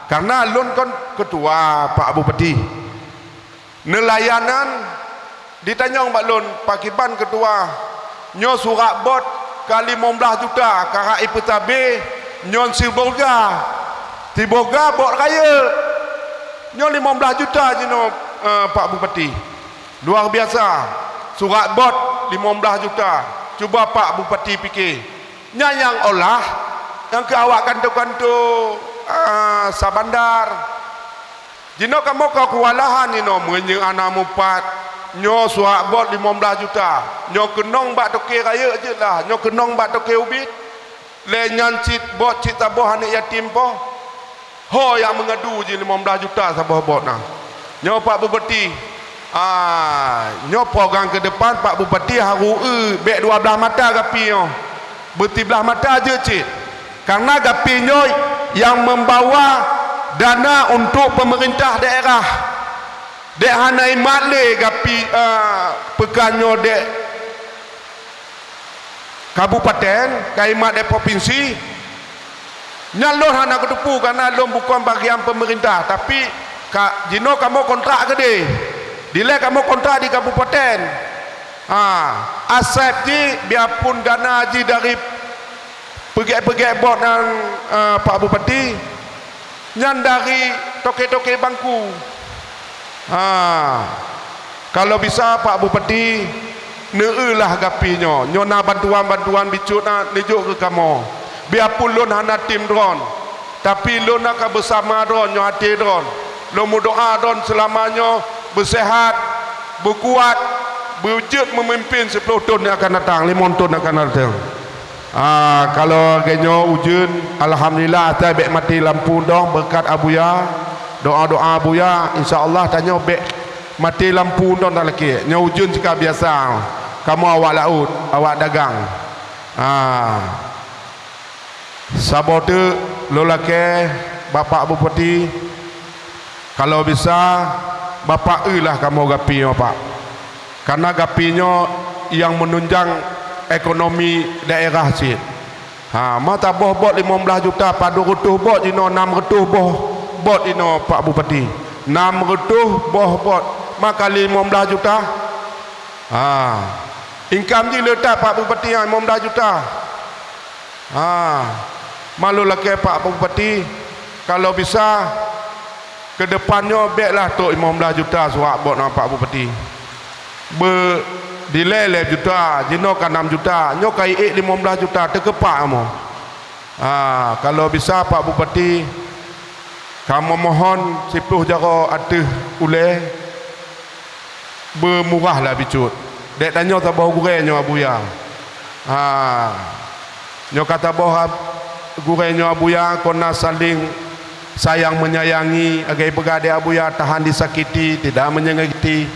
Karena lon kon ketua Pak Bupati. Nelayanan ditanya Mbak Lon Pakiban ketua nyo surat bot kali 15 juta kara ipetabe nyon siboga tiboga bot raya nyo 15 juta jino Pak Bupati. Luar biasa. Surat bot 15 juta. Cuba Pak Bupati fikir. Nyayang olah yang ke awak kanto-kanto sabandar jino kamu kau kewalahan jino menyeng anak mupat nyo suak bot 15 juta nyo kenong bak toke raya je lah nyo kenong bak toke ubit le nyan cit bot cit taboh anak yatim po ho yang mengadu je 15 juta sabah bot nah nyo Pak Bupati nyo program ke depan Pak Bupati haru bek 12 mata gapi nyo bertibelah mata je cit karena gapi nyo yang membawa dana untuk pemerintah daerah dek hanai male gapi pekanyo dek kabupaten kaimat dek provinsi nyalon hana kedepu karena lom bukan bagian pemerintah tapi jino kamu kontrak gede dile kamu kontrak di kabupaten asep ji biarpun dana ji dari pegek-pegek bot dan Pak Bupati nyan dari toke-toke bangku kalau bisa Pak Bupati neulah gapinyo nyona bantuan-bantuan bicut na nijuk ke kamu biarpun lon hana tim drone tapi lon nak bersama drone nyo hati drone lo doa drone selamanya bersehat berkuat berwujud memimpin 10 tahun yang akan datang 5 tahun yang akan datang kalau genyo ujun alhamdulillah atas bek mati lampu dong berkat abuya doa-doa abuya insyaallah tanya bek mati lampu dong tak lagi nyo ujun jika biasa kamu awak laut awak dagang sabote lo laki Bapak Bupati kalau bisa Bapak lah kamu gapinyo Pak karena gapinyo yang menunjang ekonomi daerah cik mata boh bot 15 juta padu retuh bot ino 600 boh bot ino Pak Bupati 600 boh bot maka 15 juta income je letak Pak Bupati yang 15 juta malu lagi Pak Bupati kalau bisa kedepannya baiklah tok 15 juta suak bot dengan Pak Bupati dilele juta jino kan 6 juta nyo kai 15 juta terkepak kamu kalau bisa Pak Bupati kamu mohon 10 jaro atih ule bermurah lah bicut dek tanya tabah gureh nyo abuya nyo kata bah gureh nyo abuya kona saling sayang menyayangi agai begade abuya tahan disakiti tidak menyakiti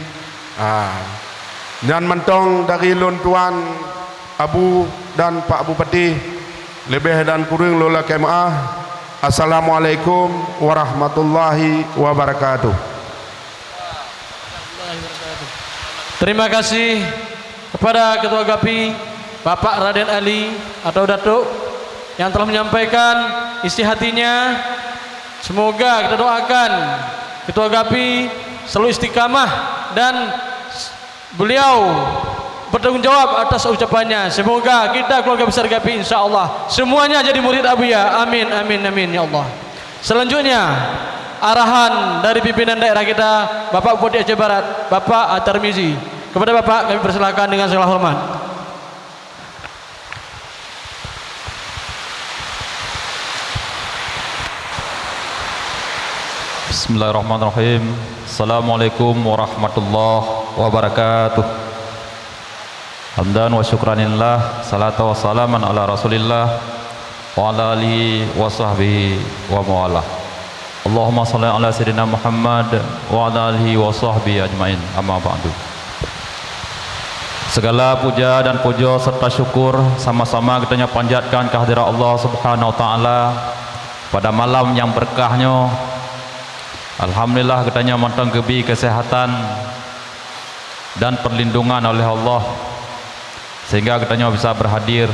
dan mentong dari lon tuan Abu dan Pak Bupati lebih dan kurang lola kemaah. Assalamualaikum warahmatullahi wabarakatuh. Terima kasih kepada Ketua Gapi Bapak Raden Ali atau Datuk yang telah menyampaikan isi hatinya. Semoga kita doakan Ketua Gapi selalu istiqamah dan beliau bertanggung jawab atas ucapannya. Semoga kita keluarga besar Gapi insyaallah semuanya jadi murid Abuya. Amin amin amin ya Allah. Selanjutnya arahan dari pimpinan daerah kita Bapak Bupati Aceh Barat Bapak At-Tirmizi. Kepada Bapak kami persilakan dengan segala hormat. Bismillahirrahmanirrahim. Assalamualaikum warahmatullahi wabarakatuh. Hamdan wa syukranillah, salatu wa salaman ala rasulillah wa ala alihi wa sahbihi wa mawalah. Allahumma salli ala sayyidina Muhammad wa ala alihi wa sahbihi ajmain. Amma ba'du. Segala puja dan puja serta syukur sama-sama kita panjatkan kehadirat Allah Subhanahu wa taala pada malam yang berkahnya. Alhamdulillah katanya mantang gebi kesehatan dan perlindungan oleh Allah sehingga katanya bisa berhadir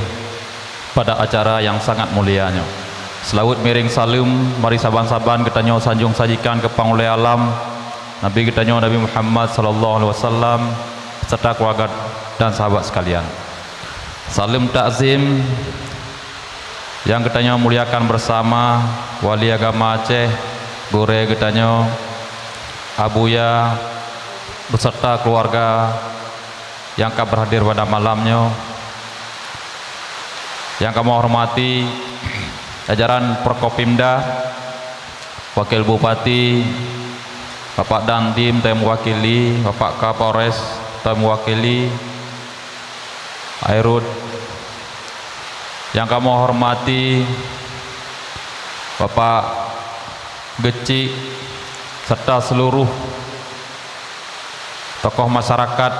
pada acara yang sangat mulianya. Selawat miring salam mari saban-saban katanya sanjung sajikan ke pangulai alam Nabi katanya Nabi Muhammad sallallahu alaihi wasallam serta keluarga dan sahabat sekalian. Salam takzim yang katanya muliakan bersama wali agama Aceh Gore katanya Abuya beserta keluarga yang akan berhadir pada malamnya, yang kami hormati jajaran Prokopimda, Wakil Bupati, Bapak Dandim telah mewakili, Bapak Kapolres telah mewakili, Airud, yang kami hormati Bapak Gecik serta seluruh tokoh masyarakat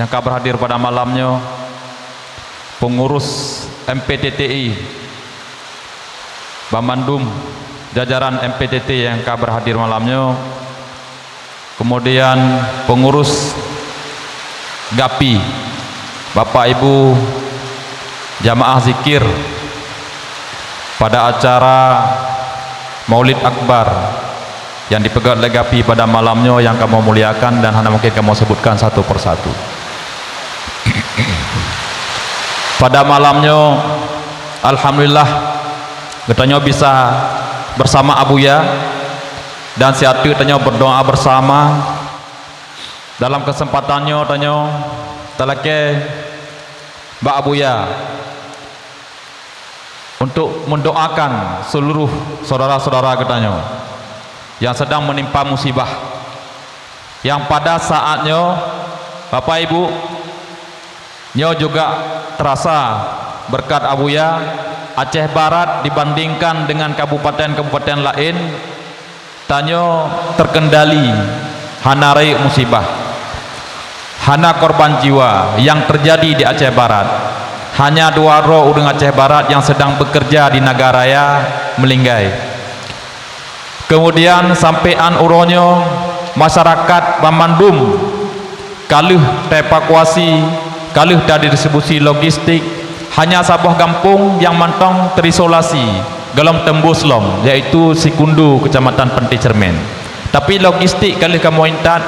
yang kami berhadir pada malamnya, pengurus MPTTI Bamandum, jajaran MPTT yang kami berhadir malamnya, kemudian pengurus GAPI, Bapak Ibu jamaah zikir pada acara Maulid Akbar yang dipegang oleh GAPI pada malamnya, yang kamu muliakan dan hanya mungkin kamu sebutkan satu persatu. Pada malamnya alhamdulillah katanya bisa bersama Abuya dan siatu tanya berdoa bersama. Dalam kesempatannya tanya telake Mbak Abuya untuk mendoakan seluruh saudara-saudara katanya yang sedang menimpa musibah, yang pada saatnya Bapak Ibu nyo juga terasa berkat Abuya, Aceh Barat dibandingkan dengan kabupaten-kabupaten lain tanyo terkendali, hana rai musibah, hana korban jiwa yang terjadi di Aceh Barat. Hanya 2 roh urang Aceh Barat yang sedang bekerja di Nagaraya melinggai. Kemudian sampean uronyo masyarakat Bamandum kaluh evakuasi, kaluh dari distribusi logistik, hanya sebuah kampung yang mantong terisolasi dalam tembus lom, yaitu Sikundu, Kecamatan Penti Cermin. Tapi logistik kaluh kamu intat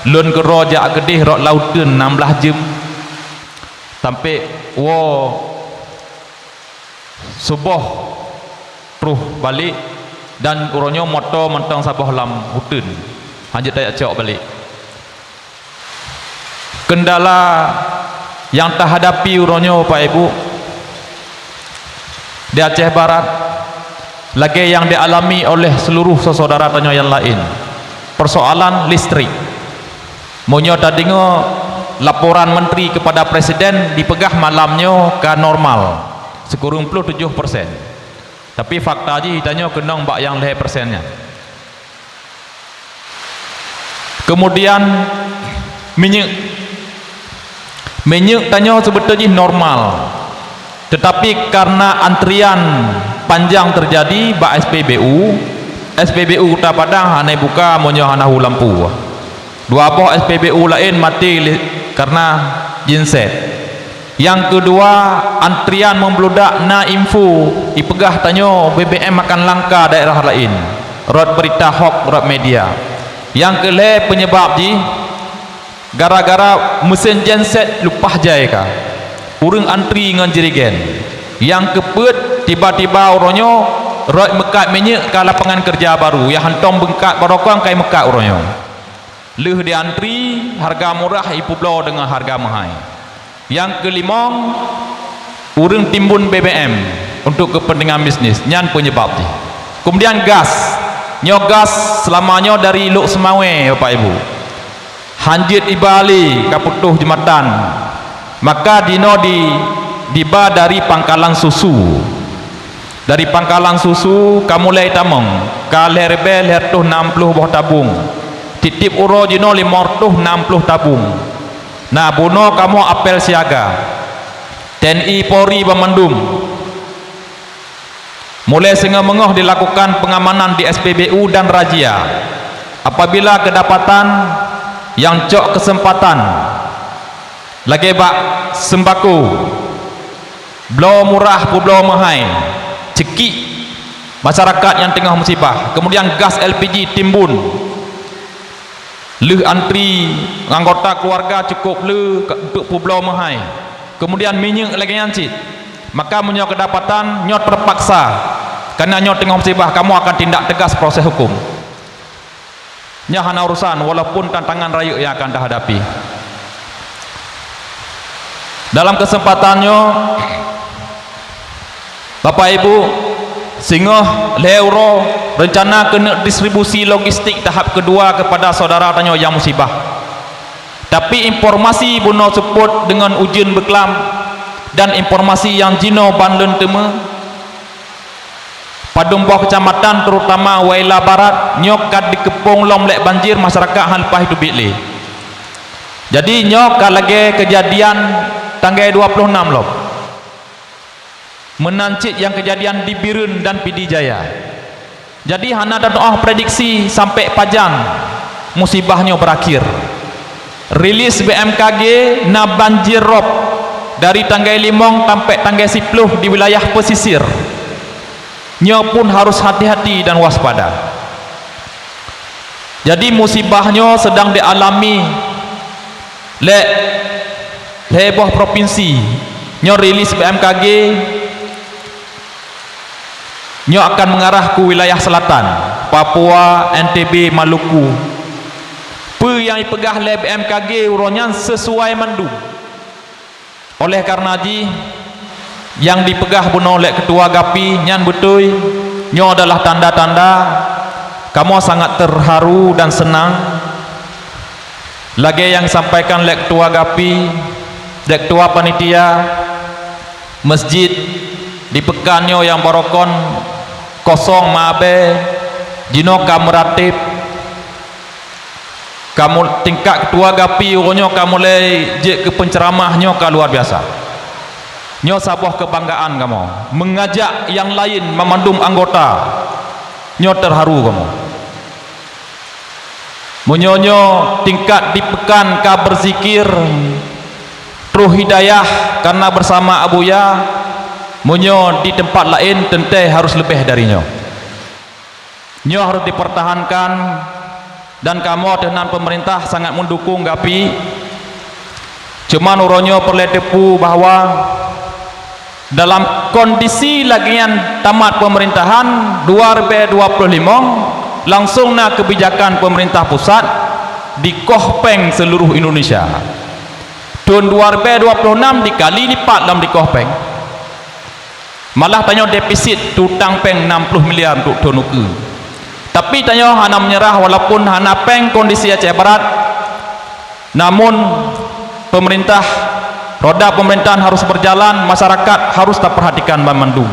lun gero jak gedih rok lautun 16 jam sampai subuh truh balik, dan uronyo moto mentang sabah lam hutun hanya tak cok balik. Kendala yang terhadapi uronyo Pak Ibu di Aceh Barat lagi yang dialami oleh seluruh saudara tanyo yang lain, persoalan listrik. Monyo tadingo laporan menteri kepada presiden dipegah malamnya ke normal sekurang 7%, tapi fakta aja ditanya kenang mbak yang leh persennya. Kemudian minyak tanya sebetulnya normal, tetapi karena antrian panjang terjadi bak SPBU Kota Padang hanya buka monyo hana lampu. 2 boh SPBU lain mati karena genset. Yang kedua, antrian membludak na info ipegah tanyo BBM makan langka daerah lain, rot berita hoax, rot media. Yang kele penyebab ji gara-gara mesin genset lupa jai ka urang antri ngan jerigen. Yang keput tiba-tiba uronyo rot mekat minyak ke lapangan kerja baru yang hantom bengkak barokang kai mekat uronyo. Leh diantri harga murah ipublo dengan harga mahal. Yang kelima, urang timbun BBM untuk kepentingan bisnis, nyan penyebab ni. Kemudian gas, gas selamanya dari Luk Semawe Bapak Ibu, hanjit ibali kaputuh jembatan, maka dino diba dari Pangkalan Susu. Dari Pangkalan Susu kamu mulai tamong kaler rebel hertuh 60 buah tabung, titip uro jino 560 tabung. Nah buno kamu apel siaga TNI Polri Bamandum mulai sengah-mengah dilakukan pengamanan di SPBU dan razia. Apabila kedapatan yang cok kesempatan lagi bak sembako blow murah pu blow mahal cekik masyarakat yang tengah musibah, kemudian gas LPG timbun leh antri anggota keluarga cukup leh untuk pulau mahai, kemudian minyak lagi nyancit, maka punya kedapatan nyot terpaksa karena nyot tengah musibah, kamu akan tindak tegas proses hukum. Nya hana urusan walaupun tantangan raya yang akan dihadapi. Dalam kesempatannya Bapak Ibu sehingga leuro rencana kena distribusi logistik tahap kedua kepada saudara tanya yang musibah. Tapi informasi buno sebut dengan ujian berkelam dan informasi yang jino banlen tema padumbuh kecamatan terutama Waila Barat nyokad dikepung lom lek banjir masyarakat han lepas hidup bitli. Jadi nyok lagi kejadian tanggal 26 lom menancit yang kejadian di Birun dan Pidi Jaya. Jadi hana dan doa prediksi sampai Pajang musibahnya berakhir. Rilis BMKG na banjir rob dari tanggal 5 sampai tanggal 10 di wilayah pesisir. Nyo pun harus hati-hati dan waspada. Jadi musibahnya sedang dialami leboh provinsi. Nyo rilis BMKG nyo akan mengarah ke wilayah selatan, Papua, NTB, Maluku. Yang dipegah oleh BMKG uronyan sesuai mandu. Oleh karena yang dipegah buno oleh ketua GAPI nyan betul nyo adalah tanda-tanda kamu sangat terharu dan senang. Lagi yang sampaikan oleh ketua GAPI, ketua panitia masjid di pekannya yang barokon kosong mabe jino kamratib kamu tingkat ketua GAPI uronyo kamu le je ke penceramahnya ka luar biasa. Nyo sabuh kebanggaan kamu mengajak yang lain memandum anggota. Nyo terharu kamu. Menyonyo tingkat di pekan ka berzikir Truh Hidayah karena bersama Abuya. Menyo di tempat lain tentu harus lebih darinya. Nyo harus dipertahankan dan kamu dengan pemerintah sangat mendukung GAPI. Cuman uronyo perlu tepu bahwa dalam kondisi lagian tamat pemerintahan 2025 langsung na kebijakan pemerintah pusat di Kohpeng seluruh Indonesia. Tahun 2026 dikali lipat dalam di Kohpeng. Malah tanya defisit tutang peng 60 miliar untuk tahun uke. Tapi tanya hana menyerah walaupun hana peng kondisi Aceh Barat. Namun pemerintah, roda pemerintahan harus berjalan, masyarakat harus tak perhatikan Bamandu.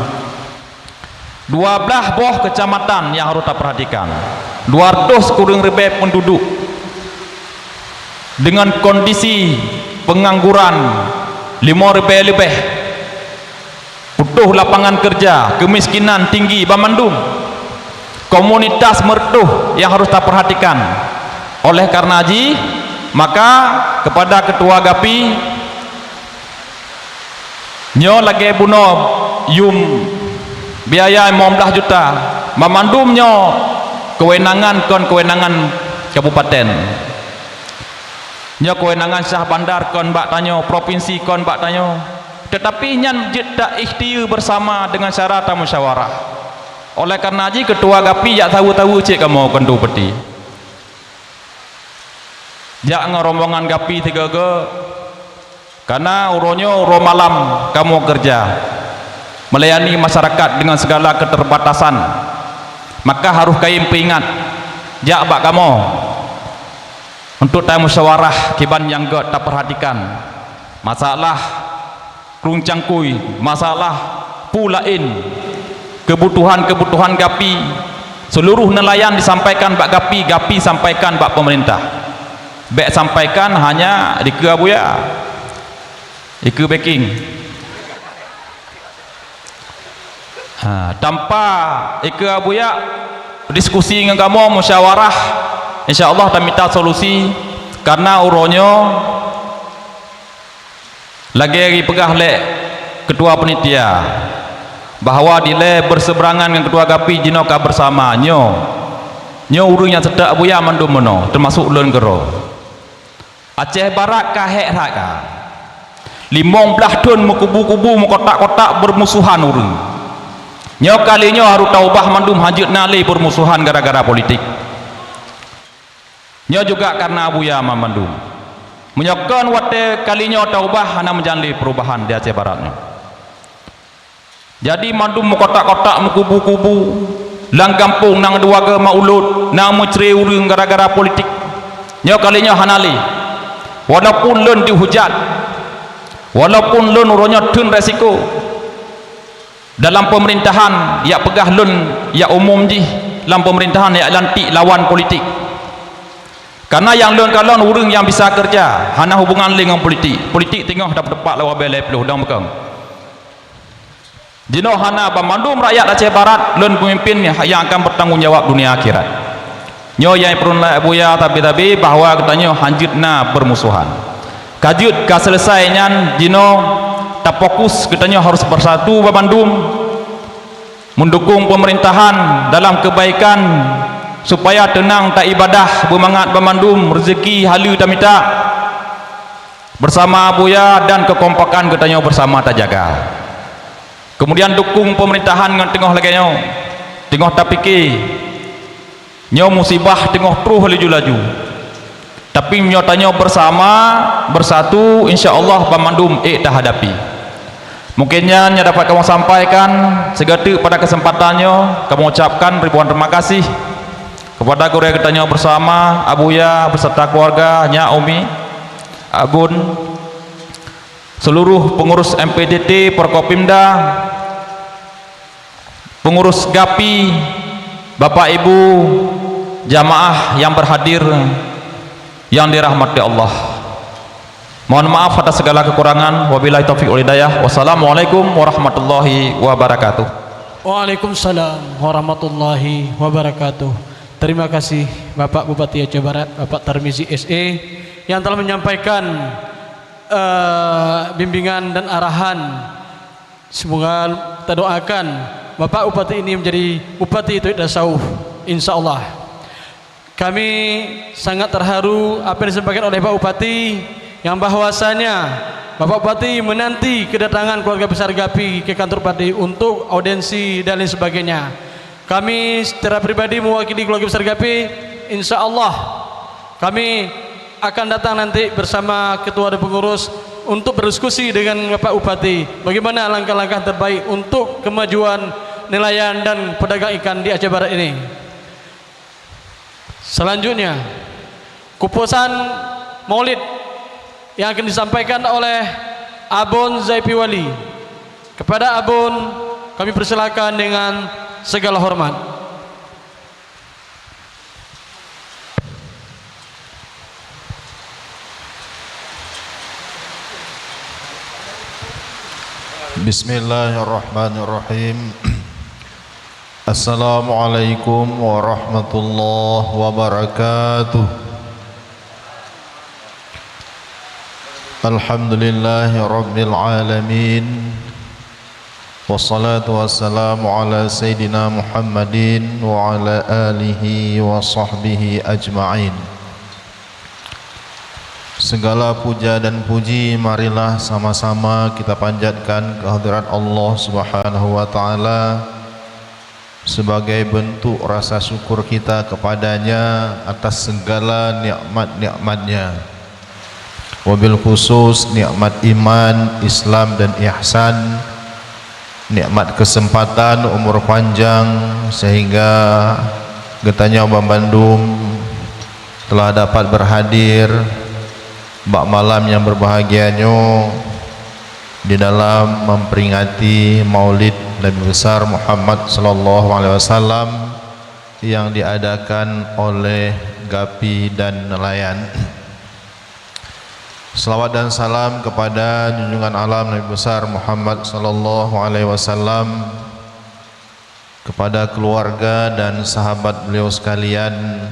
12 boh kecamatan yang harus tak perhatikan. 200 kurang lebih penduduk. Dengan kondisi pengangguran 5.000 lebih. Putuh lapangan kerja, kemiskinan tinggi Bamandung. Komunitas mertuh yang harus tak perhatikan. Oleh karena maka kepada ketua GAPI nyo lagi buno yum biaya 15 juta Bamandung nyo kewenangan kon kewenangan kabupaten nyo kewenangan Syah Bandar kon bak tanyo provinsi kon bak tanyo, tetapi nyan tak ikhtiar bersama dengan syarat musyawarah. Oleh karena ketua GAPI jak tahu-tahu cik kamu kendu peti jak ngorombongan GAPI 3 ke karena uronyo uro malam kamu kerja melayani masyarakat dengan segala keterbatasan, maka harus kaim peingat jak bak kamu untuk tamu musyawarah kiban yang tak perhatikan masalah runcangkui, masalah pulain kebutuhan GAPI, seluruh nelayan disampaikan bak GAPI, GAPI sampaikan bak pemerintah. Bek sampaikan hanya di ke Abuya, di ke backing. Tanpa ke Abuya diskusi dengan kamu musyawarah, insya-Allah kita minta solusi karena uronyo lagi pegah lek ketua panitia bahwa dile berseberangan dengan ketua GAPI jinoka bersama nyo urung yang sedak Abuya mandum meno termasuk ulun gero Aceh Barat kahek raka 15 tahun kubu-kubu kotak-kotak bermusuhan urung nyo kalinya harus taubah mandum hajut nali bermusuhan gara-gara politik nyo juga karena Abuya mandum menyokon wate kalinya taubah hana menjadi perubahan di Aceh Baratnya. Jadi mandum kotak-kotak kubu-kubu lang kampung nang duaga maulud nang menceri urang gara-gara politik. Nyo kalinya hanali. Walaupun lun dihujat, walaupun lun uronya tun resiko dalam pemerintahan ya pegah lun ya umum ji dalam pemerintahan ya lantik lawan politik. Karena yang lun kalon urang yang bisa kerja hana hubungan dengan politik. Politik tengah dapat tepat lawan belai peluh dang bekang. Jino hana pemandum rakyat Aceh Barat lun pemimpin yang akan bertanggungjawab dunia akhirat. Nyo yang perun la buya tapi bahwa katanya hanjutna bermusuhan. Kajut ka selesainya jino tak fokus katanya harus bersatu pemandum mendukung pemerintahan dalam kebaikan supaya tenang tak ibadah bermangat pemandum rezeki halu tak minta bersama buya dan kekompakan katanya bersama tak jaga. Kemudian dukung pemerintahan dengan tengah lagi nyo tengah tak fikir nyo musibah tengah terus laju-laju tapi nyo tanya bersama bersatu insya-Allah pemandum tak hadapi. Mungkinnya nya dapat kamu sampaikan segetik pada kesempatannya kamu ucapkan ribuan terima kasih kepada guru yang tanya bersama abuya beserta keluarga nya Umi Agun, seluruh pengurus MPDT Porkopimda, pengurus GAPI, Bapak Ibu jamaah yang berhadir yang dirahmati Allah. Mohon maaf atas segala kekurangan. Wabillahi taufiq wal hidayah. Wassalamualaikum warahmatullahi wabarakatuh. Waalaikumsalam warahmatullahi wabarakatuh. Terima kasih Bapak Bupati Aceh Barat, Bapak Tarmizi SE yang telah menyampaikan bimbingan dan arahan. Semoga kita doakan Bapak Bupati ini menjadi Bupati Tauhid dan Tasawuf, insyaallah. Kami sangat terharu apa yang disampaikan oleh Pak Bupati yang bahwasanya Bapak Bupati menanti kedatangan keluarga besar GAPI ke kantor Bupati untuk audiensi dan lain sebagainya. Kami secara pribadi mewakili keluarga besar GAPI, insyaallah kami akan datang nanti bersama ketua dan pengurus untuk berdiskusi dengan Bapak Bupati bagaimana langkah-langkah terbaik untuk kemajuan nelayan dan pedagang ikan di Aceh Barat ini. Selanjutnya kuposan Maulid yang akan disampaikan oleh Abun Zaipi Wali. Kepada Abun kami persilakan dengan segala hormat. Bismillahirrahmanirrahim. Assalamualaikum warahmatullahi wabarakatuh. Alhamdulillahi rabbil alamin. Wassalatu wassalamu ala sayyidina Muhammadin wa ala alihi wa sahbihi ajma'in. Segala puja dan puji marilah sama-sama kita panjatkan kehadirat Allah Subhanahu wa taala sebagai bentuk rasa syukur kita kepadanya atas segala nikmat-nikmatnya. Wabil khusus nikmat iman, Islam dan ihsan, nikmat kesempatan umur panjang sehingga getanya Bang Bandung telah dapat berhadir bak malam yang berbahagianya di dalam memperingati Maulid Nabi besar Muhammad sallallahu alaihi wasallam yang diadakan oleh GAPI dan nelayan. Selawat dan salam kepada junjungan alam Nabi besar Muhammad sallallahu alaihi wasallam, kepada keluarga dan sahabat beliau sekalian,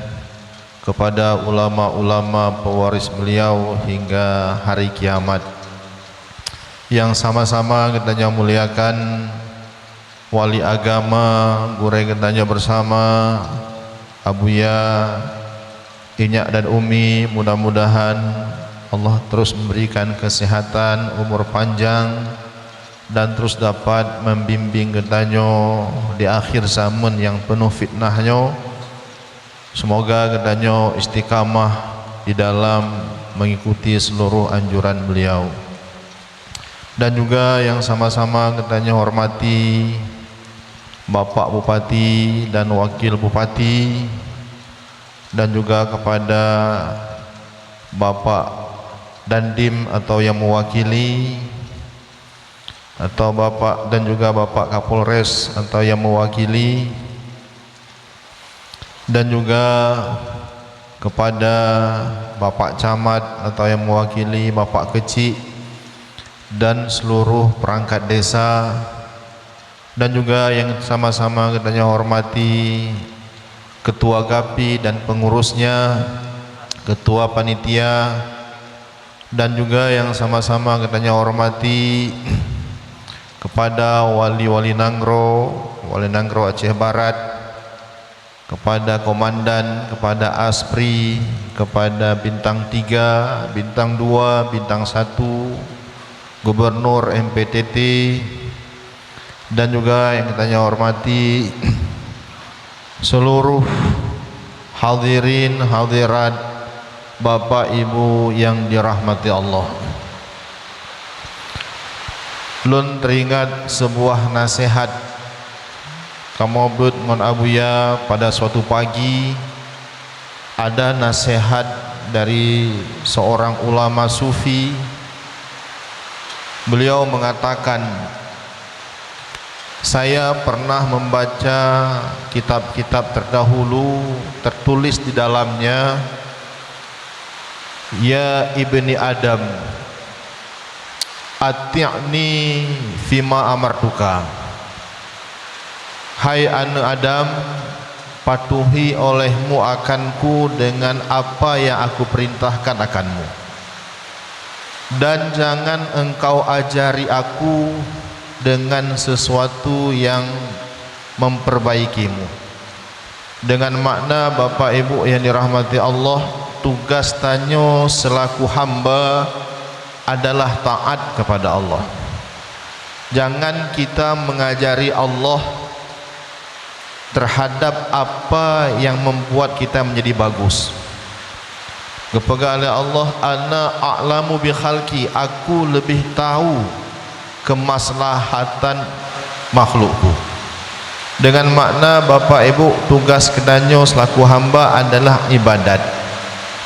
kepada ulama-ulama pewaris beliau hingga hari kiamat. Yang sama-sama kita muliakan wali agama Gurai Gentanya bersama Abuya, Inyak dan Umi, mudah-mudahan Allah terus memberikan kesehatan, umur panjang dan terus dapat membimbing Gentanyo di akhir zaman yang penuh fitnahnya. Semoga Gentanyo istiqamah di dalam mengikuti seluruh anjuran beliau. dan juga yang sama-sama katanya hormati Bapak Bupati dan Wakil Bupati, dan juga kepada Bapak Dandim atau yang mewakili, atau Bapak dan juga Bapak Kapolres atau yang mewakili, dan juga kepada Bapak Camat atau yang mewakili, Bapak Kecik dan seluruh perangkat desa, dan juga yang sama-sama katanya hormati Ketua GAPI dan pengurusnya, Ketua Panitia, dan juga yang sama-sama katanya hormati kepada Wali-Wali Nanggro, Wali Nanggro Aceh Barat, kepada Komandan, kepada Aspri, kepada Bintang 3, Bintang 2, Bintang 1, Gubernur MPTT, dan juga yang kita hormati seluruh hadirin hadirat Bapak Ibu yang dirahmati Allah. Lun teringat sebuah nasihat kamobut ngon abuya pada suatu pagi. Ada nasihat dari seorang ulama sufi. Beliau mengatakan, saya pernah membaca kitab-kitab terdahulu, tertulis di dalamnya, ya ibni Adam, ati'ni fima amartuka, hai anak Adam, patuhi olehmu akanku dengan apa yang aku perintahkan akanmu, dan jangan engkau ajari aku dengan sesuatu yang memperbaikimu. Dengan makna Bapak Ibu yang dirahmati Allah, tugas tanyo selaku hamba adalah taat kepada Allah. Jangan kita mengajari Allah terhadap apa yang membuat kita menjadi bagus. Kepada Allah, ana a'lamu bi khalqi, aku lebih tahu kemaslahatan makhlukku. Dengan makna Bapak Ibu, tugas kedanyo selaku hamba adalah ibadat.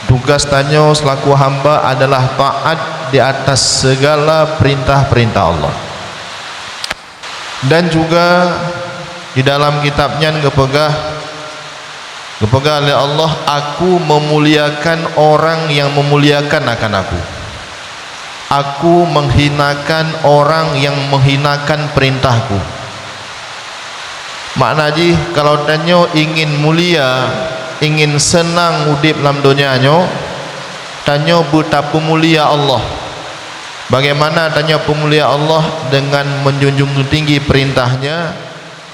Tugas tanyo selaku hamba adalah taat di atas segala perintah-perintah Allah. Dan juga di dalam kitabnya kepegah oleh Allah, aku memuliakan orang yang memuliakan akan aku. Aku menghinakan orang yang menghinakan perintahku. Makna ji, kalau tanyo ingin mulia, ingin senang udip dalam dunianyo, tanyo betapa mulia Allah. Bagaimana tanyo pemulia Allah? Dengan menjunjung tinggi perintahnya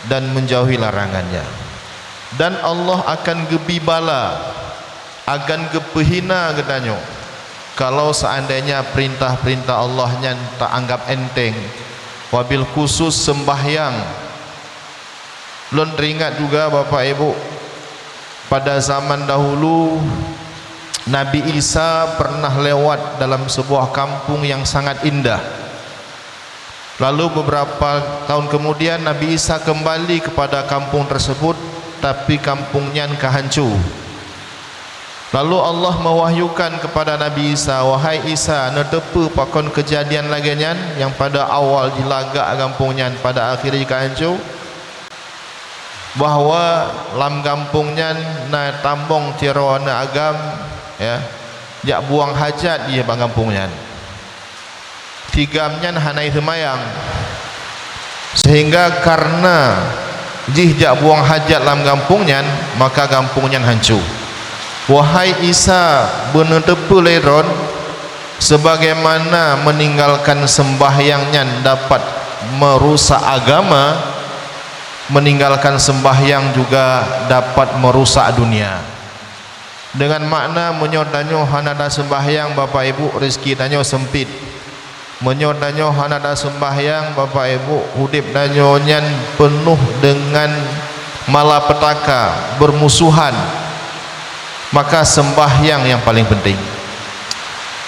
dan menjauhi larangannya. Dan Allah akan gebibala, akan gepehina katanya, kalau seandainya perintah-perintah Allahnya tak anggap enteng. Wabil khusus sembahyang. Lun teringat juga Bapak Ibu, pada zaman dahulu Nabi Isa pernah lewat dalam sebuah kampung yang sangat indah. Lalu beberapa tahun kemudian Nabi Isa kembali kepada kampung tersebut, tapi kampungnya kehancur. Lalu Allah mewahyukan kepada Nabi Isa, wahai Isa, netepu pakon kejadian lagian yang pada awal dilagak kampungnya, pada akhirnya kehancur, bahawa lam kampungnya na tambong tirawana agam, ya, jak buang hajat dia bang kampungnya, tigamnya hanai semayang, sehingga karena jih jak buang hajat lam kampungnya, maka kampungnya hancur. Wahai Isa, benetepu leron, sebagaimana meninggalkan sembahyangnya dapat merusak agama, meninggalkan sembahyang juga dapat merusak dunia. Dengan makna menyodanyo hanada sembahyang Bapak Ibu, rezeki danyo sempit. Menyodanyo hanada sembahyang Bapak Ibu, hudip danyo nyan penuh dengan malapetaka, bermusuhan. Maka sembahyang yang paling penting.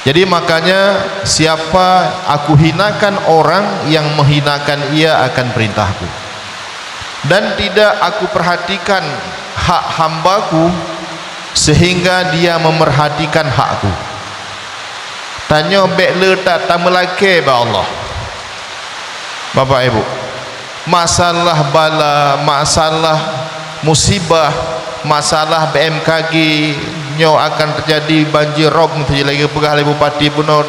Jadi makanya siapa aku hinakan orang yang menghinakan ia akan perintahku, dan tidak aku perhatikan hak hambaku sehingga dia memerhatikan hakku. Tanya bekle tak tamelake ba Allah. Bapak Ibu, masalah bala, masalah musibah, masalah BMKG nyo akan terjadi banjir rob terjadi lagi pegah oleh bupati punut,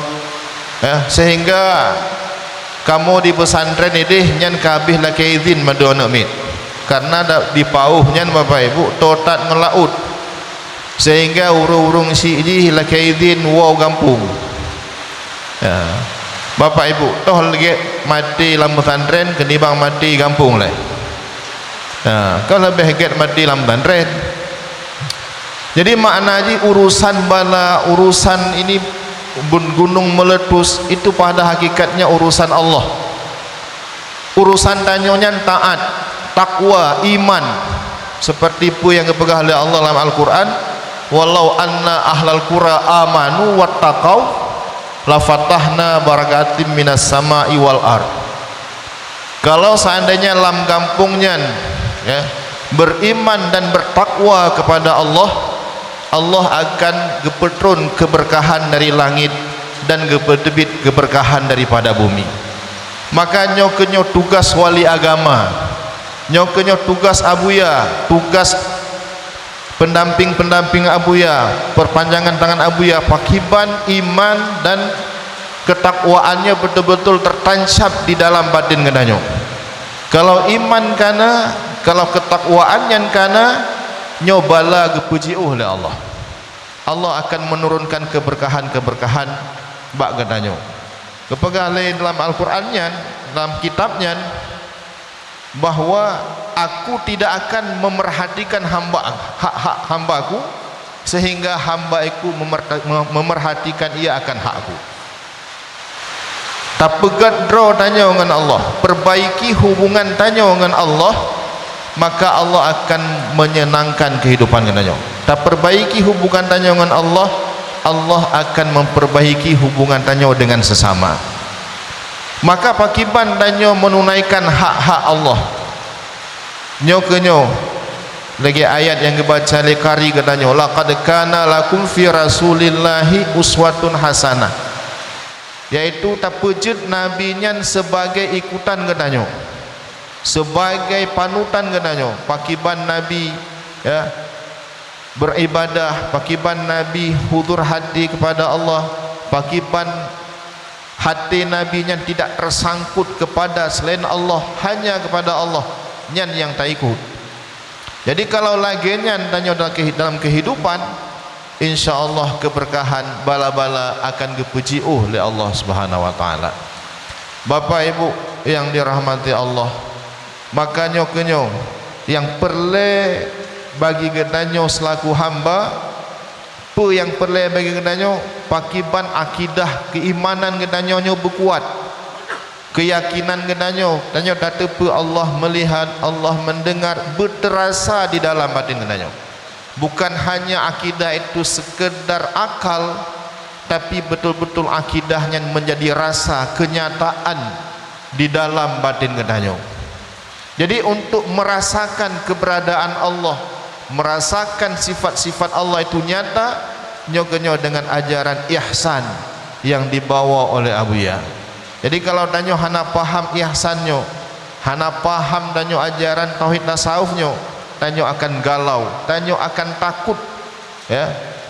sehingga kamu di pesantren ini nyan kabih lah keizin madu anak mit, karena di pauh nyan Bapak Ibu totat ngelaut, sehingga urung-urung si ini lah keizin wow gampung. Bapak Ibu toh lagi mati dalam pesantren kenimbang mati gampung lah. Kalau lebih get mati dalam pesantren. Jadi maknanya urusan bala, urusan ini gunung meletus itu pada hakikatnya urusan Allah. Urusan tanyonya taat, takwa, iman, seperti yang dipegah oleh Allah dalam Al-Quran, walau anna ahlal qura amanu wattaqau la fatahna barakatim minas sama'i wal ard. Kalau seandainya dalam kampungnya beriman dan bertakwa kepada Allah, Allah akan gepetrun keberkahan dari langit dan gepetebit keberkahan daripada bumi. Maka nyokenyo tugas wali agama, nyokenyo tugas abuya, tugas pendamping-pendamping abuya, perpanjangan tangan abuya, pakiban iman dan ketakwaannya betul-betul tertancap di dalam batin kenanyo. Kalau iman kana, kalau ketakwaannya kana, nyobala gepuji oleh Allah. Allah akan menurunkan keberkahan-keberkahan bak gedanyo. Kepegah lain dalam Al-Qur'annya, dalam kitabnya, bahwa aku tidak akan memerhatikan hak-hak hambaku sehingga hamba-ku memerhatikan ia akan hakku. Tapegat draw tanya dengan Allah, perbaiki hubungan tanya dengan Allah, maka Allah akan menyenangkan kehidupan kenanya. Tak perbaiki hubungan tanya dengan Allah, Allah akan memperbaiki hubungan tanya dengan sesama. Maka pakiban tanya menunaikan hak-hak Allah. Nyokenyo lagi ayat yang dibaca lekari katanya, laqad kana lakum fi rasulillahi uswatun hasanah, yaitu tapejut nabinya sebagai ikutan katanya, sebagai panutan katanya. Pakiban Nabi beribadah, pakiban Nabi hudur hati kepada Allah, pakiban hati Nabi yang tidak tersangkut kepada selain Allah, hanya kepada Allah nyan yang tak ikut. Jadi kalau lagi nyan tanya dalam kehidupan, insyaallah keberkahan bala-bala akan dipuji oleh Allah Subhanahu wa taala. Bapak Ibu yang dirahmati Allah, makanya kenyo yang perlu bagi gedanyo selaku hamba, yang perlu bagi gedanyo pakiban akidah keimanan gedanyo berkuat, keyakinan gedanyo danyo datepu Allah melihat, Allah mendengar, berterasa di dalam batin gedanyo. Bukan hanya akidah itu sekedar akal, tapi betul-betul akidahnya menjadi rasa kenyataan di dalam batin gedanyo. Jadi untuk merasakan keberadaan Allah, merasakan sifat-sifat Allah itu nyata, nyogenyo dengan ajaran ihsan yang dibawa oleh abuya. Jadi kalau danyo hana paham ihsannya, hana paham danyo ajaran tauhid tasawufnya, danyo akan galau, danyo akan takut,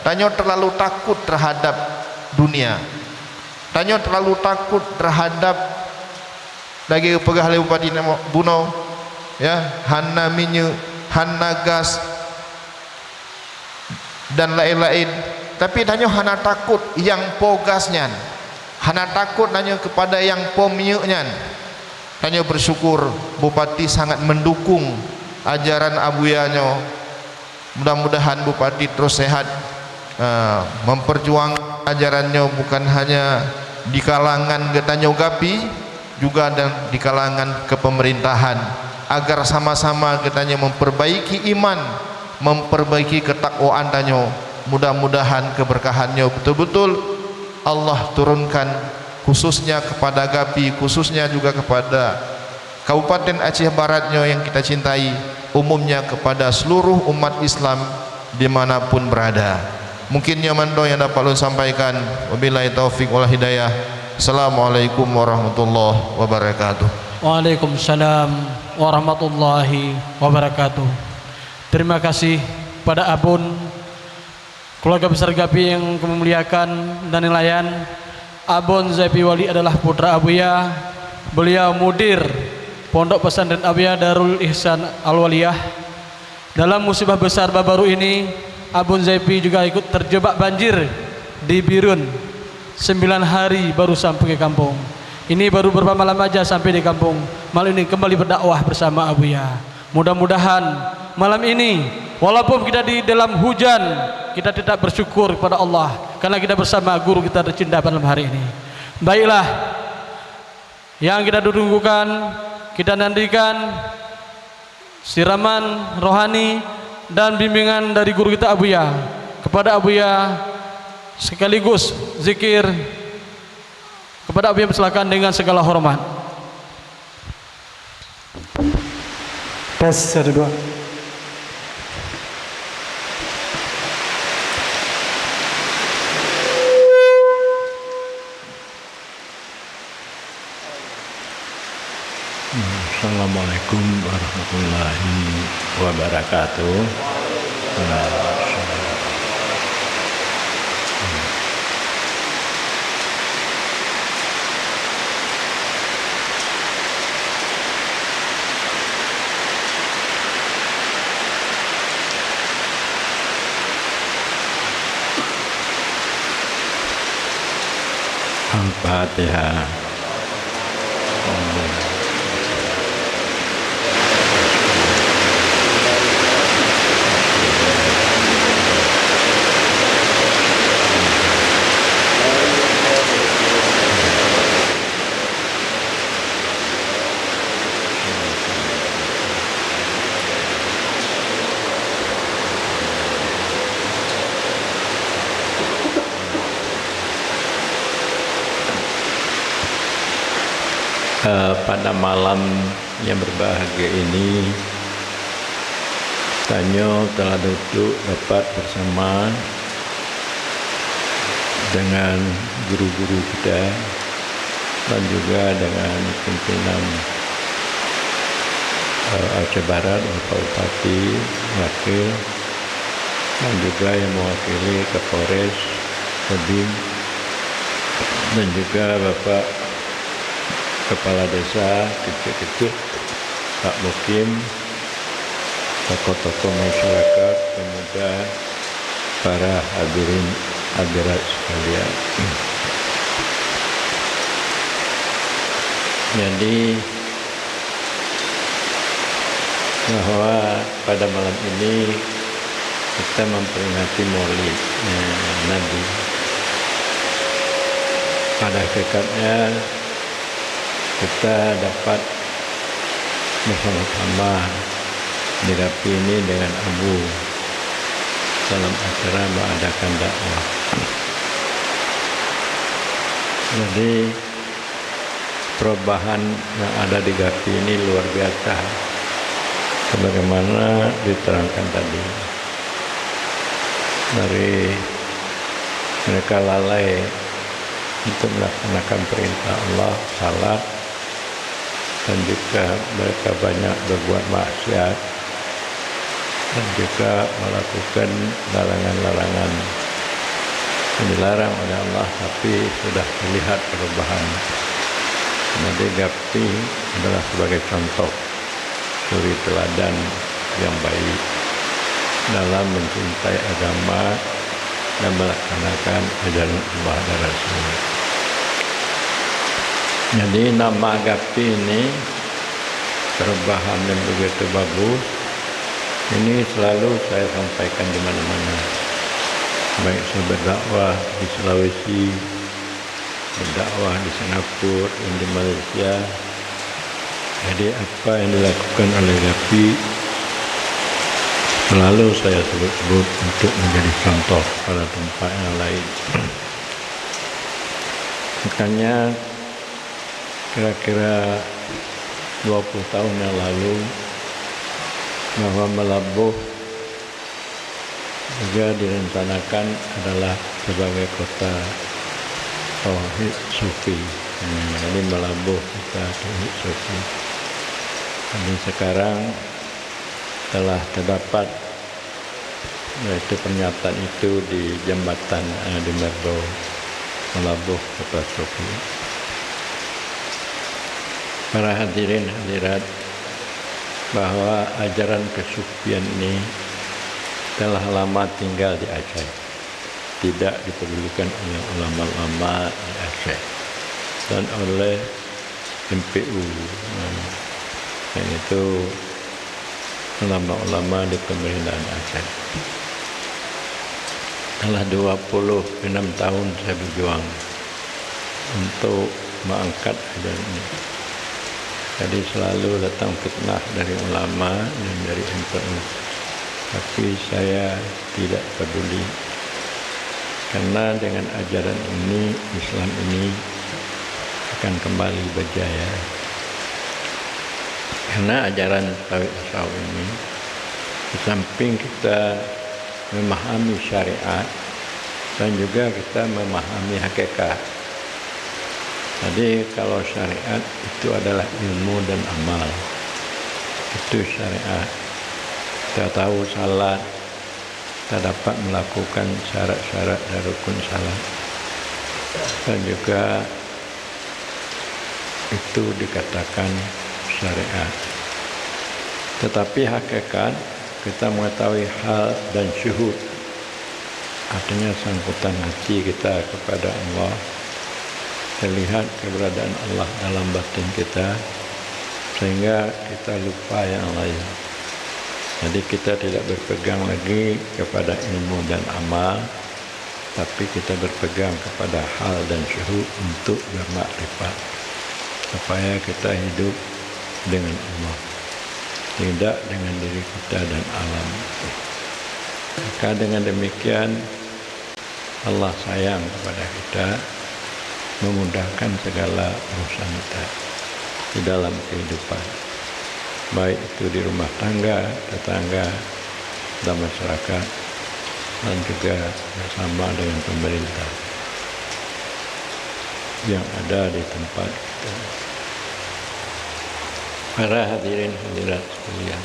danyo terlalu takut terhadap dunia, danyo terlalu takut terhadap lagi pegah oleh bupati Bunau, hana minyak, hana gas dan lain-lain. Tapi danyo hana takut yang pogasnya, hana takut danyo kepada yang pomiuknya. Danyo bersyukur bupati sangat mendukung ajaran abuyanyo. Mudah-mudahan bupati terus sehat, memperjuangkan ajarannya bukan hanya di kalangan getanyo gapi, juga dan di kalangan kepemerintahan, agar sama-sama getanyo memperbaiki iman, memperbaiki ketakwaan danyo. Mudah-mudahan keberkahannya betul-betul Allah turunkan khususnya kepada Gapi, khususnya juga kepada Kabupaten Aceh Baratnya yang kita cintai, umumnya kepada seluruh umat Islam dimanapun berada. Mungkin nyaman yang dapat ulun sampaikan. Wabillahi taufik wal hidayah. Assalamualaikum warahmatullahi wabarakatuh. Waalaikumsalam warahmatullahi wabarakatuh. Terima kasih pada Abun, keluarga besar Gapi yang memuliakan dan nelayan. Abun Zaipi Wali adalah putra Abuya. Beliau mudir Pondok Pesantren Abuya Darul Ihsan Al-Waliyah. Dalam musibah besar baru ini, Abun Zaipi juga ikut terjebak banjir di Birun. 9 hari baru sampai ke kampung. Ini baru beberapa malam aja sampai di kampung. Malam ini kembali berdakwah bersama Abuya. Mudah-mudahan malam ini, walaupun kita di dalam hujan, kita tetap bersyukur kepada Allah karena kita bersama guru kita tercinta pada malam hari ini. Baiklah, yang kita tunggukan, kita nantikan siraman rohani dan bimbingan dari guru kita Abuya. Kepada Abuya sekaligus zikir. Kepada Abuya silakan dengan segala hormat. Tes 1 2. Assalamualaikum warahmatullahi wabarakatuh. Al-Fatihah. Pada malam yang berbahagia ini, Tanyo telah duduk dapat bersama dengan guru-guru kita dan juga dengan pimpinan Aceh Barat, Bapak Bupati, Wakil, dan juga yang mewakili Kapolres, Kodim, dan juga Bapak Kepala Desa kecil-kecil, Pak Mukim, tokoh-tokoh masyarakat, pemuda, para hadirin hadirat sekalian. Jadi bahwa pada malam ini kita memperingati Maulid Nabi. Pada hakikatnya kita dapat bersama-sama di Gapi ini dengan Abu dalam acara mengadakan dakwah. Jadi perubahan yang ada di Gapi ini luar biasa, sebagaimana diterangkan tadi. Dari mereka lalai untuk melaksanakan perintah Allah, salat, dan juga mereka banyak berbuat maksiat dan juga melakukan larangan-larangan yang dilarang oleh Allah, tapi sudah terlihat perubahan. Jadi Gapi adalah sebagai contoh suri teladan yang baik dalam mencintai agama dan melaksanakan ajaran Allah dan Rasul. Jadi nama Gapi ini perubahan yang begitu bagus. Ini selalu saya sampaikan di mana-mana. Baik saya berdakwah di Sulawesi, berdakwah di Singapura, dan di Malaysia. Jadi apa yang dilakukan oleh Gapi selalu saya sebut-sebut untuk menjadi contoh pada tempat yang lain. Makanya kira-kira 20 tahun yang lalu bahwa Melabuh juga direncanakan adalah sebagai kota tauhid sufi. Jadi Melabuh kota tauhid sufi. Jadi sekarang telah terdapat yaitu pernyataan itu di jembatan di Merdo Melabuh kota sufi. Para hadirin hadirat, bahwa ajaran kesufian ini telah lama tinggal di Aceh, tidak dipedulikan oleh ulama-ulama di Aceh dan oleh MPU, yaitu ulama-ulama di pemerintahan Aceh. Telah 26 tahun saya berjuang untuk mengangkat ajaran ini. Jadi selalu datang fitnah dari ulama dan dari MPU, tapi saya tidak peduli, karena dengan ajaran ini, Islam ini akan kembali berjaya. Karena ajaran tauhid tasawuf ini, di samping kita memahami syariat dan juga kita memahami hakikat. Jadi kalau syariat itu adalah ilmu dan amal, itu syariat. Kita tahu salat, kita dapat melakukan syarat-syarat dan rukun salat, dan juga itu dikatakan syariat. Tetapi hakikat kita mengetahui hal dan syuhud, artinya sangkutan hati kita kepada Allah, terlihat keberadaan Allah dalam batin kita sehingga kita lupa yang lain. Jadi kita tidak berpegang lagi kepada ilmu dan amal, tapi kita berpegang kepada hal dan syuhud untuk bermakrifat, supaya kita hidup dengan Allah, tidak dengan diri kita dan alam. Maka dengan demikian Allah sayang kepada kita, memudahkan segala urusan kita di dalam kehidupan, baik itu di rumah tangga, tetangga, dan masyarakat, dan juga bersama dengan pemerintah yang ada di tempat kita. Para hadirin hadirat sekalian,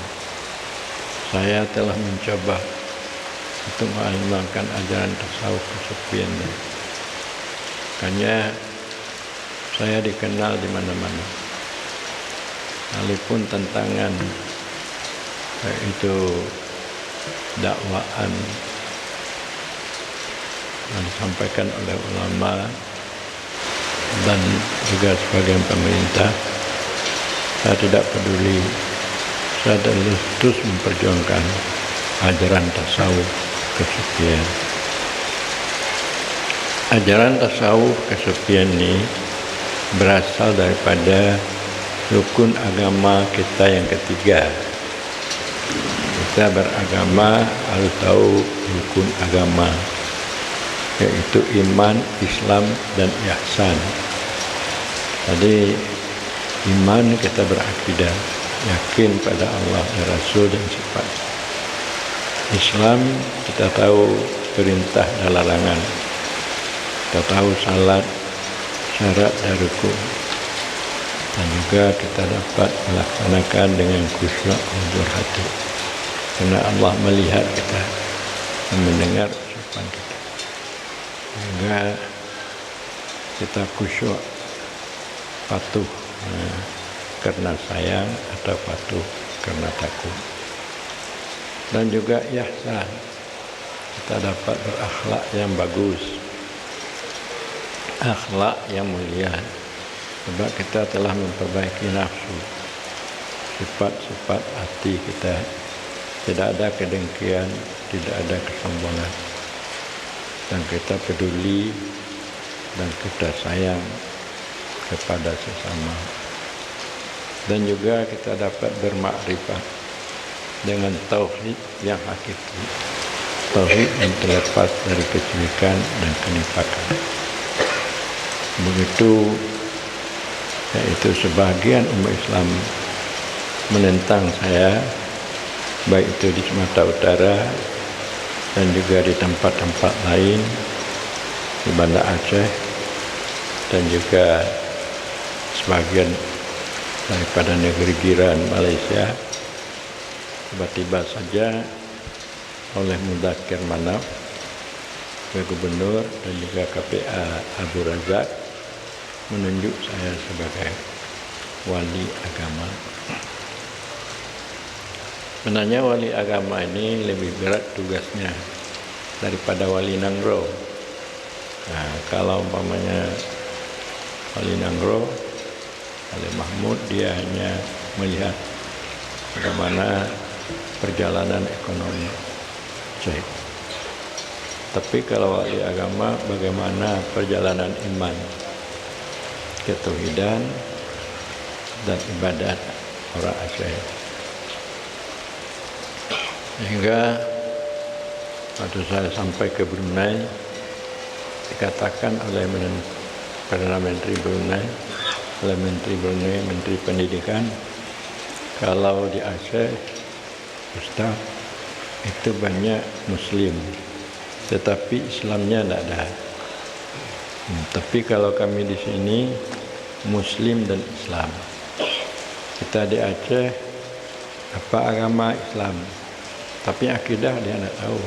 saya telah mencoba untuk mengembangkan ajaran tasawuf kesufian ini. Makanya saya dikenal di mana-mana. Sekalipun tantangan itu dakwaan yang disampaikan oleh ulama dan juga sebagian pemerintah, saya tidak peduli. Saya terus memperjuangkan ajaran tasawuf kesufian. Ajaran tasawuf kesufian ini berasal daripada rukun agama kita yang ketiga. Kita beragama harus tahu rukun agama, yaitu iman, Islam, dan ihsan. Jadi iman kita berakidah, yakin pada Allah dan Rasul dan sifat. Islam kita tahu perintah dan larangan. Kita tahu salat, syarat dan rukun, dan juga kita dapat melaksanakan dengan khusyuk huzur hati, karena Allah melihat kita dan mendengar ucapan kita. Juga kita khusyuk, patuh karena sayang atau patuh karena takut. Dan juga ihsan, kita dapat berakhlak yang bagus, akhlak yang mulia, sebab kita telah memperbaiki nafsu, sifat-sifat hati kita. Tidak ada kedengkian, tidak ada kesombongan, dan kita peduli dan kita sayang kepada sesama. Dan juga kita dapat bermakrifat dengan tauhid yang hakiki, tauhid yang terlepas dari kesyirikan dan kenifakan. begitu yaitu sebagian umat Islam menentang saya, baik itu di Sumatera Utara dan juga di tempat-tempat lain di Banda Aceh dan juga sebagian daripada negeri jiran Malaysia. Tiba-tiba saja oleh Mudzakkir Manaf, Gubernur dan juga KPA Abu Razak menunjuk saya sebagai wali agama. Sebenarnya wali agama ini lebih berat tugasnya daripada wali Nanggro. Nah, kalau umpamanya wali Nanggro, Wali Mahmud, dia hanya melihat bagaimana perjalanan ekonomi Syekh. Tapi kalau wali agama, bagaimana perjalanan iman, ketauhidan dan ibadat orang Aceh. Sehingga waktu saya sampai ke Brunei, dikatakan oleh Perdana Menteri Brunei, Menteri Pendidikan, kalau di Aceh, Ustaz, itu banyak Muslim, tetapi Islamnya tidak ada. Tapi kalau kami di sini, Muslim dan Islam. Kita di Aceh, apa agama Islam, tapi akidah dia tidak tahu,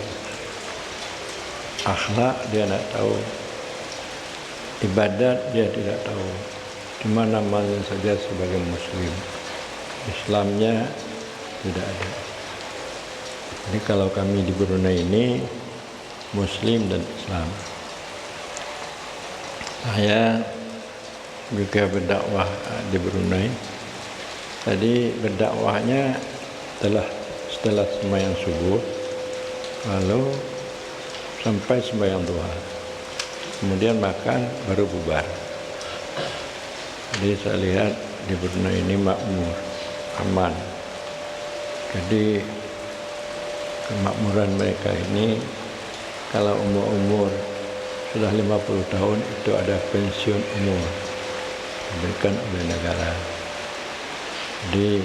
akhlak dia tidak tahu, ibadat dia tidak tahu, cuma namanya saja sebagai Muslim, Islamnya tidak ada. Jadi kalau kami di Brunei ini Muslim dan Islam. Saya juga berdakwah di Brunei. Tadi berdakwahnya setelah sembahyang subuh, lalu sampai sembahyang duha, kemudian makan, baru bubar. Jadi saya lihat di Brunei ini makmur, aman. Jadi kemakmuran mereka ini, kalau umur sudah 50 tahun itu ada pensiun umur diberikan oleh negara. Jadi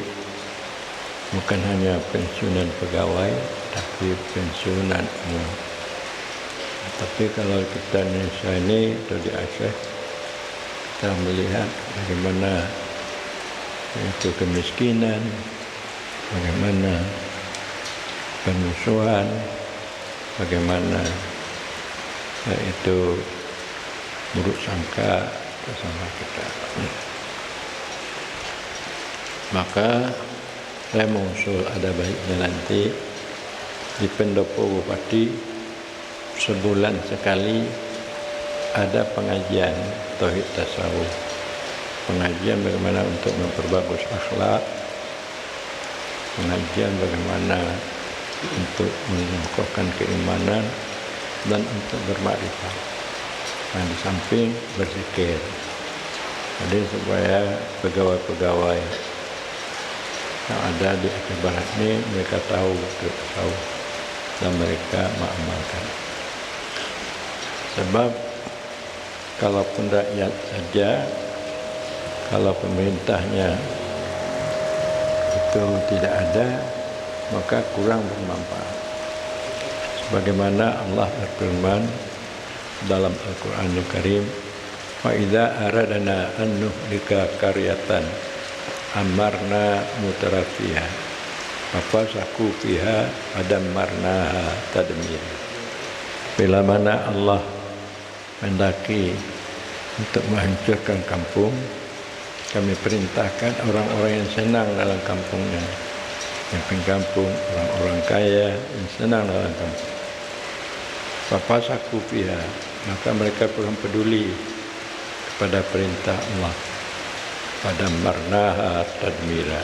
bukan hanya pensiunan pegawai, tapi pensiunan umur. Tapi kalau kita di Indonesia ini atau di Aceh, kita melihat bagaimana itu kemiskinan, bagaimana permusuhan, bagaimana itu buruk sangka bersama kita. Maka saya mengusul ada baiknya nanti di pendopo Bupati sebulan sekali ada pengajian tauhid tasawuf, pengajian bagaimana untuk memperbagus akhlak, pengajian bagaimana untuk mengukuhkan keimanan dan untuk bermakrifat. Nah, di samping berzikir. Jadi supaya pegawai-pegawai yang ada di Aceh Barat ini mereka tahu dan mereka mengamalkan. Sebab kalaupun rakyat saja, kalau pemerintahnya itu tidak ada, maka kurang bermanfaat. Sebagaimana Allah berfirman dalam Al-Quranul Karim, wa idza aradna an nuhlika qaryatan amarna mutrafiha fafasaku fiha adammarnaha tadmir. Bila mana Allah mendaki untuk menghancurkan kampung, kami perintahkan orang-orang yang senang dalam kampungnya, yang pengkampung, orang-orang kaya yang senang dalam kampung. Fafasaku fiha, maka mereka kurang peduli kepada perintah Allah. Pada marnaha tadmira,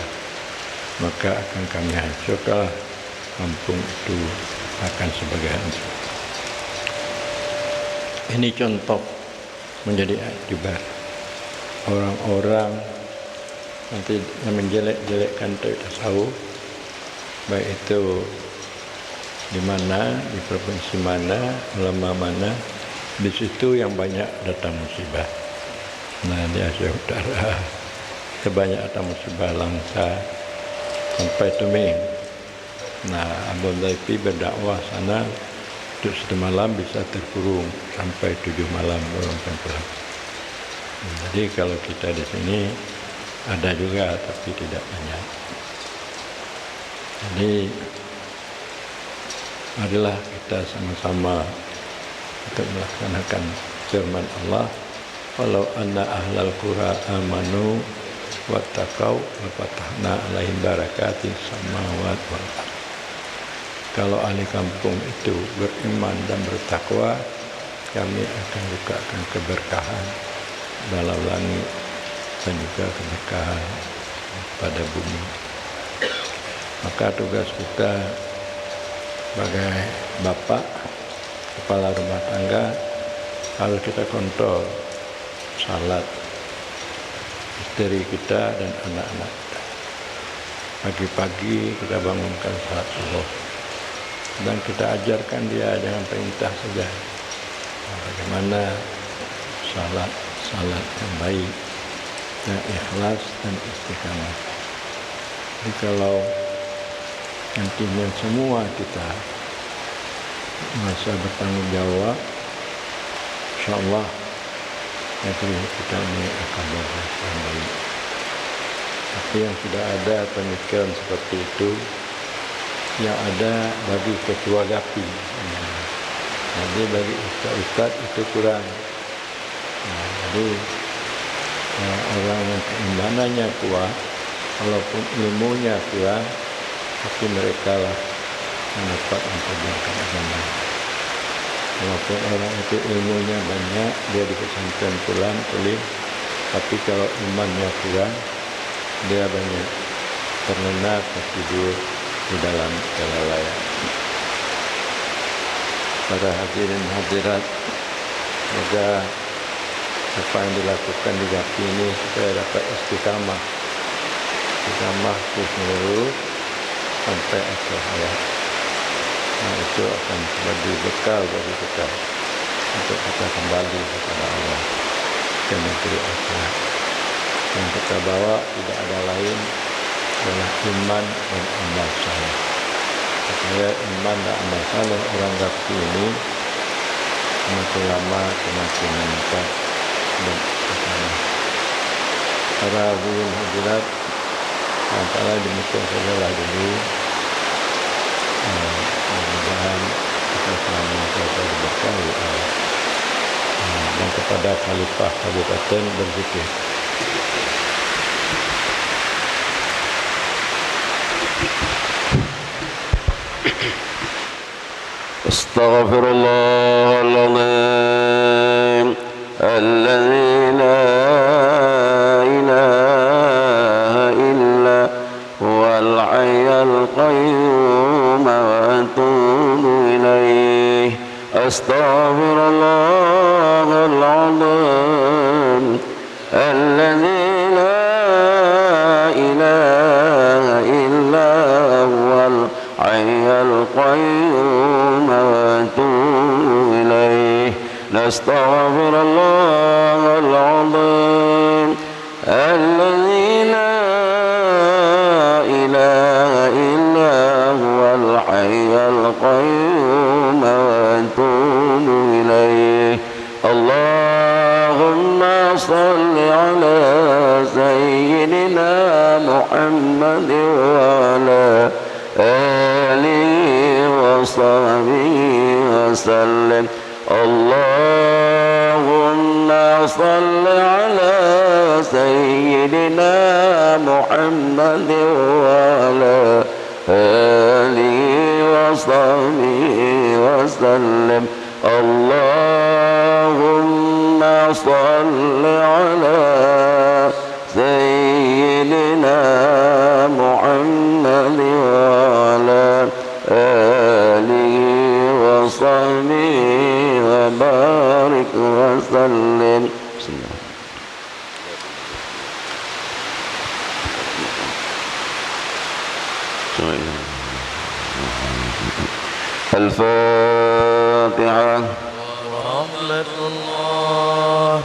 maka akan kami hancurkan kampung itu, akan sebagai hancur. Ini contoh menjadi akibat orang-orang nanti yang menjelek-jelekkan tasawuf, baik itu di mana, di provinsi mana, ulama mana, di situ yang banyak datang musibah. Nah di Asia Utara kebanyakan tamu musibah langka sampai Tuming. Nah Abang Zaifi berdakwah sana untuk 1 malam bisa terkurung sampai 7 malam orang pulang. Jadi kalau kita di sini ada juga tapi tidak banyak. Jadi marilah kita sama-sama untuk melaksanakan firman Allah, walau anna ahlal qura amanu wattaqau lafatahna alaihim barakatin samawat wal ardh. Kalau ahli kampung itu beriman dan bertakwa, kami akan bukakan keberkahan dalam langit dan juga keberkahan pada bumi. Maka tugas kita sebagai bapak, kepala rumah tangga, harus kita kontrol salat istri kita dan anak-anak kita. Pagi-pagi kita bangunkan salat subuh dan kita ajarkan dia dengan perintah saja bagaimana salat yang baik, yang ikhlas dan istiqamah. Jadi kalau nantinya semua kita masa bertanggung jawab, insyaallah negeri kita ini akan bagus dan baik. Tapi yang sudah ada pemikiran seperti itu, yang ada bagi ketua GAPI, jadi bagi ustaz itu kurang. Jadi orang yang keimanannya kuat, walaupun ilmunya kurang, tapi mereka lah yang dapat memperjuangkan agama. Walaupun orang itu ilmunya banyak, dia di pesantren pulang kuliah, tapi kalau imannya kurang, dia banyak terlena tertidur di dalam kelalaian. Para hadirin hadirat, semoga apa yang dilakukan di GAPI ini supaya dapat istiqamah terus menerus sampai akhir hayat. Nah, itu akan menjadi bekal bagi kita untuk kita kembali kepada Allah, ke negeri akhirat. Yang kita bawa tidak ada lain adalah iman dan amal saleh. Supaya iman dan amal saleh orang GAPI ini semakin lama semakin meningkat dan bertambah. Para hadirin hadirat, antara demikian sajalah dulu. Mudah-mudahan kita selama kita berkali dan kepada Khalifah Kabupaten berzikir. Astaghfirullahaladzim alladzi la ilaha illa huwal hayyul qayyum wa atubu ilaih. Astaghfirullahaladzim alladzi la ilaha illa huwal hayyul qayyum wa atubu ilaih. Astaghfirullahaladzim alladzi la ilaha illa huwal hayyul qayyum wa atubu ilaih. Allahumma salli ala sayyidina Muhammad wa ala alihi wa sahbihi wa sallim. Allahumma salli ala sayyidina Muhammad wa ala alihi wa sahbihi wa sallim. Allahumma salli ala sayyidina Muhammad wa ala alihi wa sahbihi wa barik wa sallim. Al-Fatihah. Rahmatullah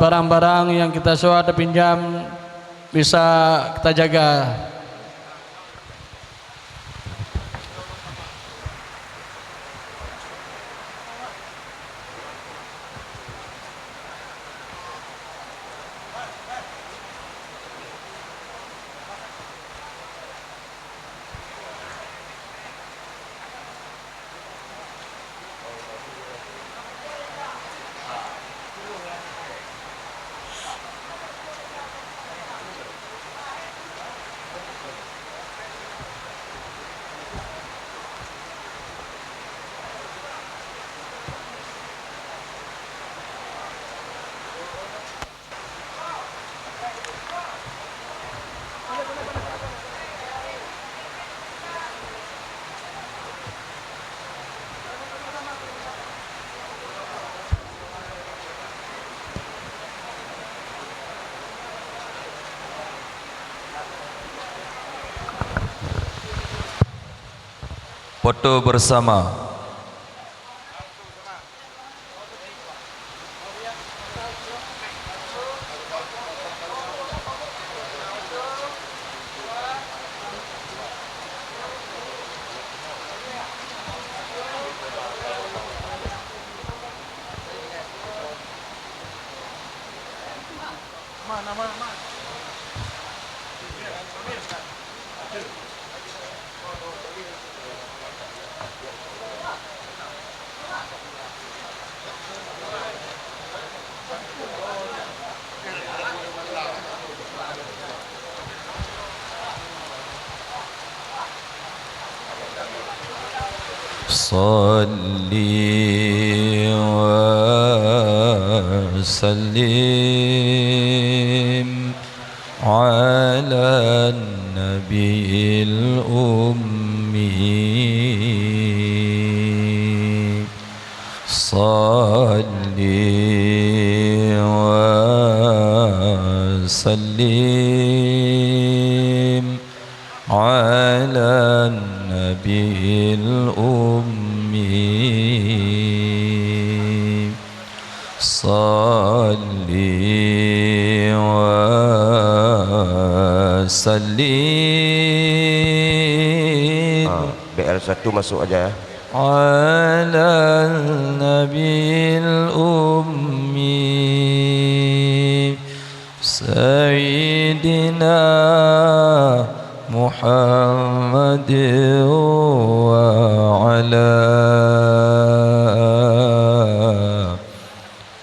barang-barang yang kita sewa atau pinjam bisa kita jaga. Foto bersama. صلي وسلم على النبي الأمي صلي وسلم على النبي الأمي صلي وسلم BR1 masuk aja ya. على النبي الأمي سيدنا محمد وعلى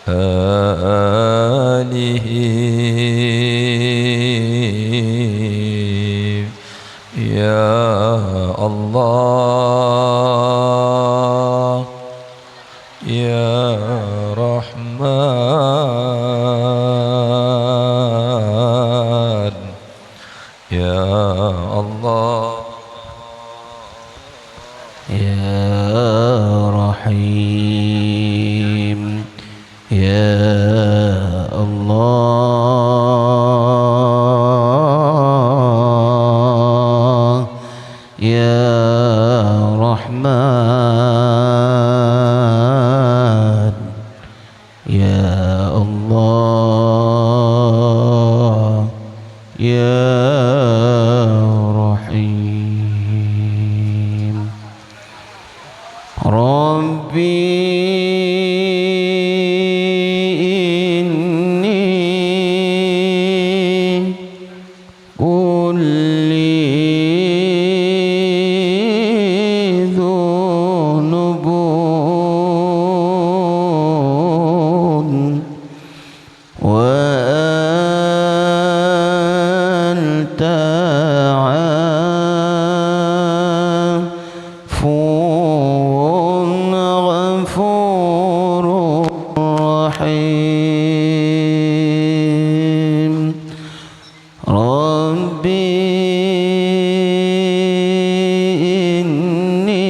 آله يا الله يا رحمن يا الله يا رحيم يا الله يا رحمن يا الله يا رحيم ربي إني قل لي ذنوب وأنت عفو غفور رحيم ربي إني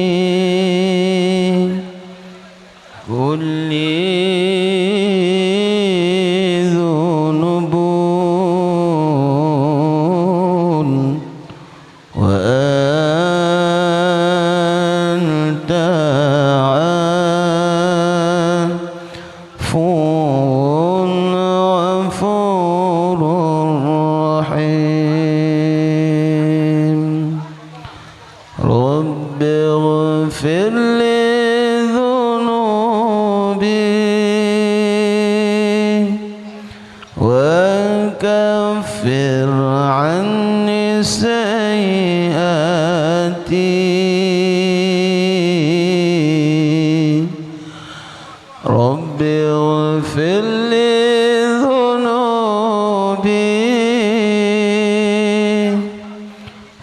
قل لي ذنوب وأنت عفو اغفر لي ذنوبي وكفر عني سيئاتي رب اغفر لي ذنوبي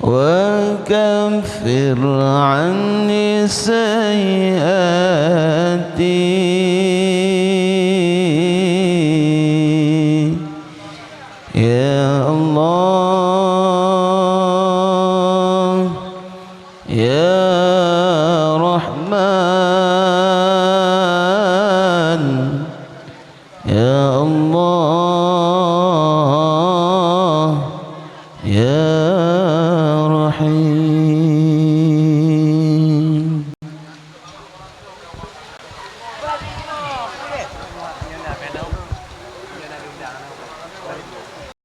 وكفر عني سيئاتي يا الله يا رحمن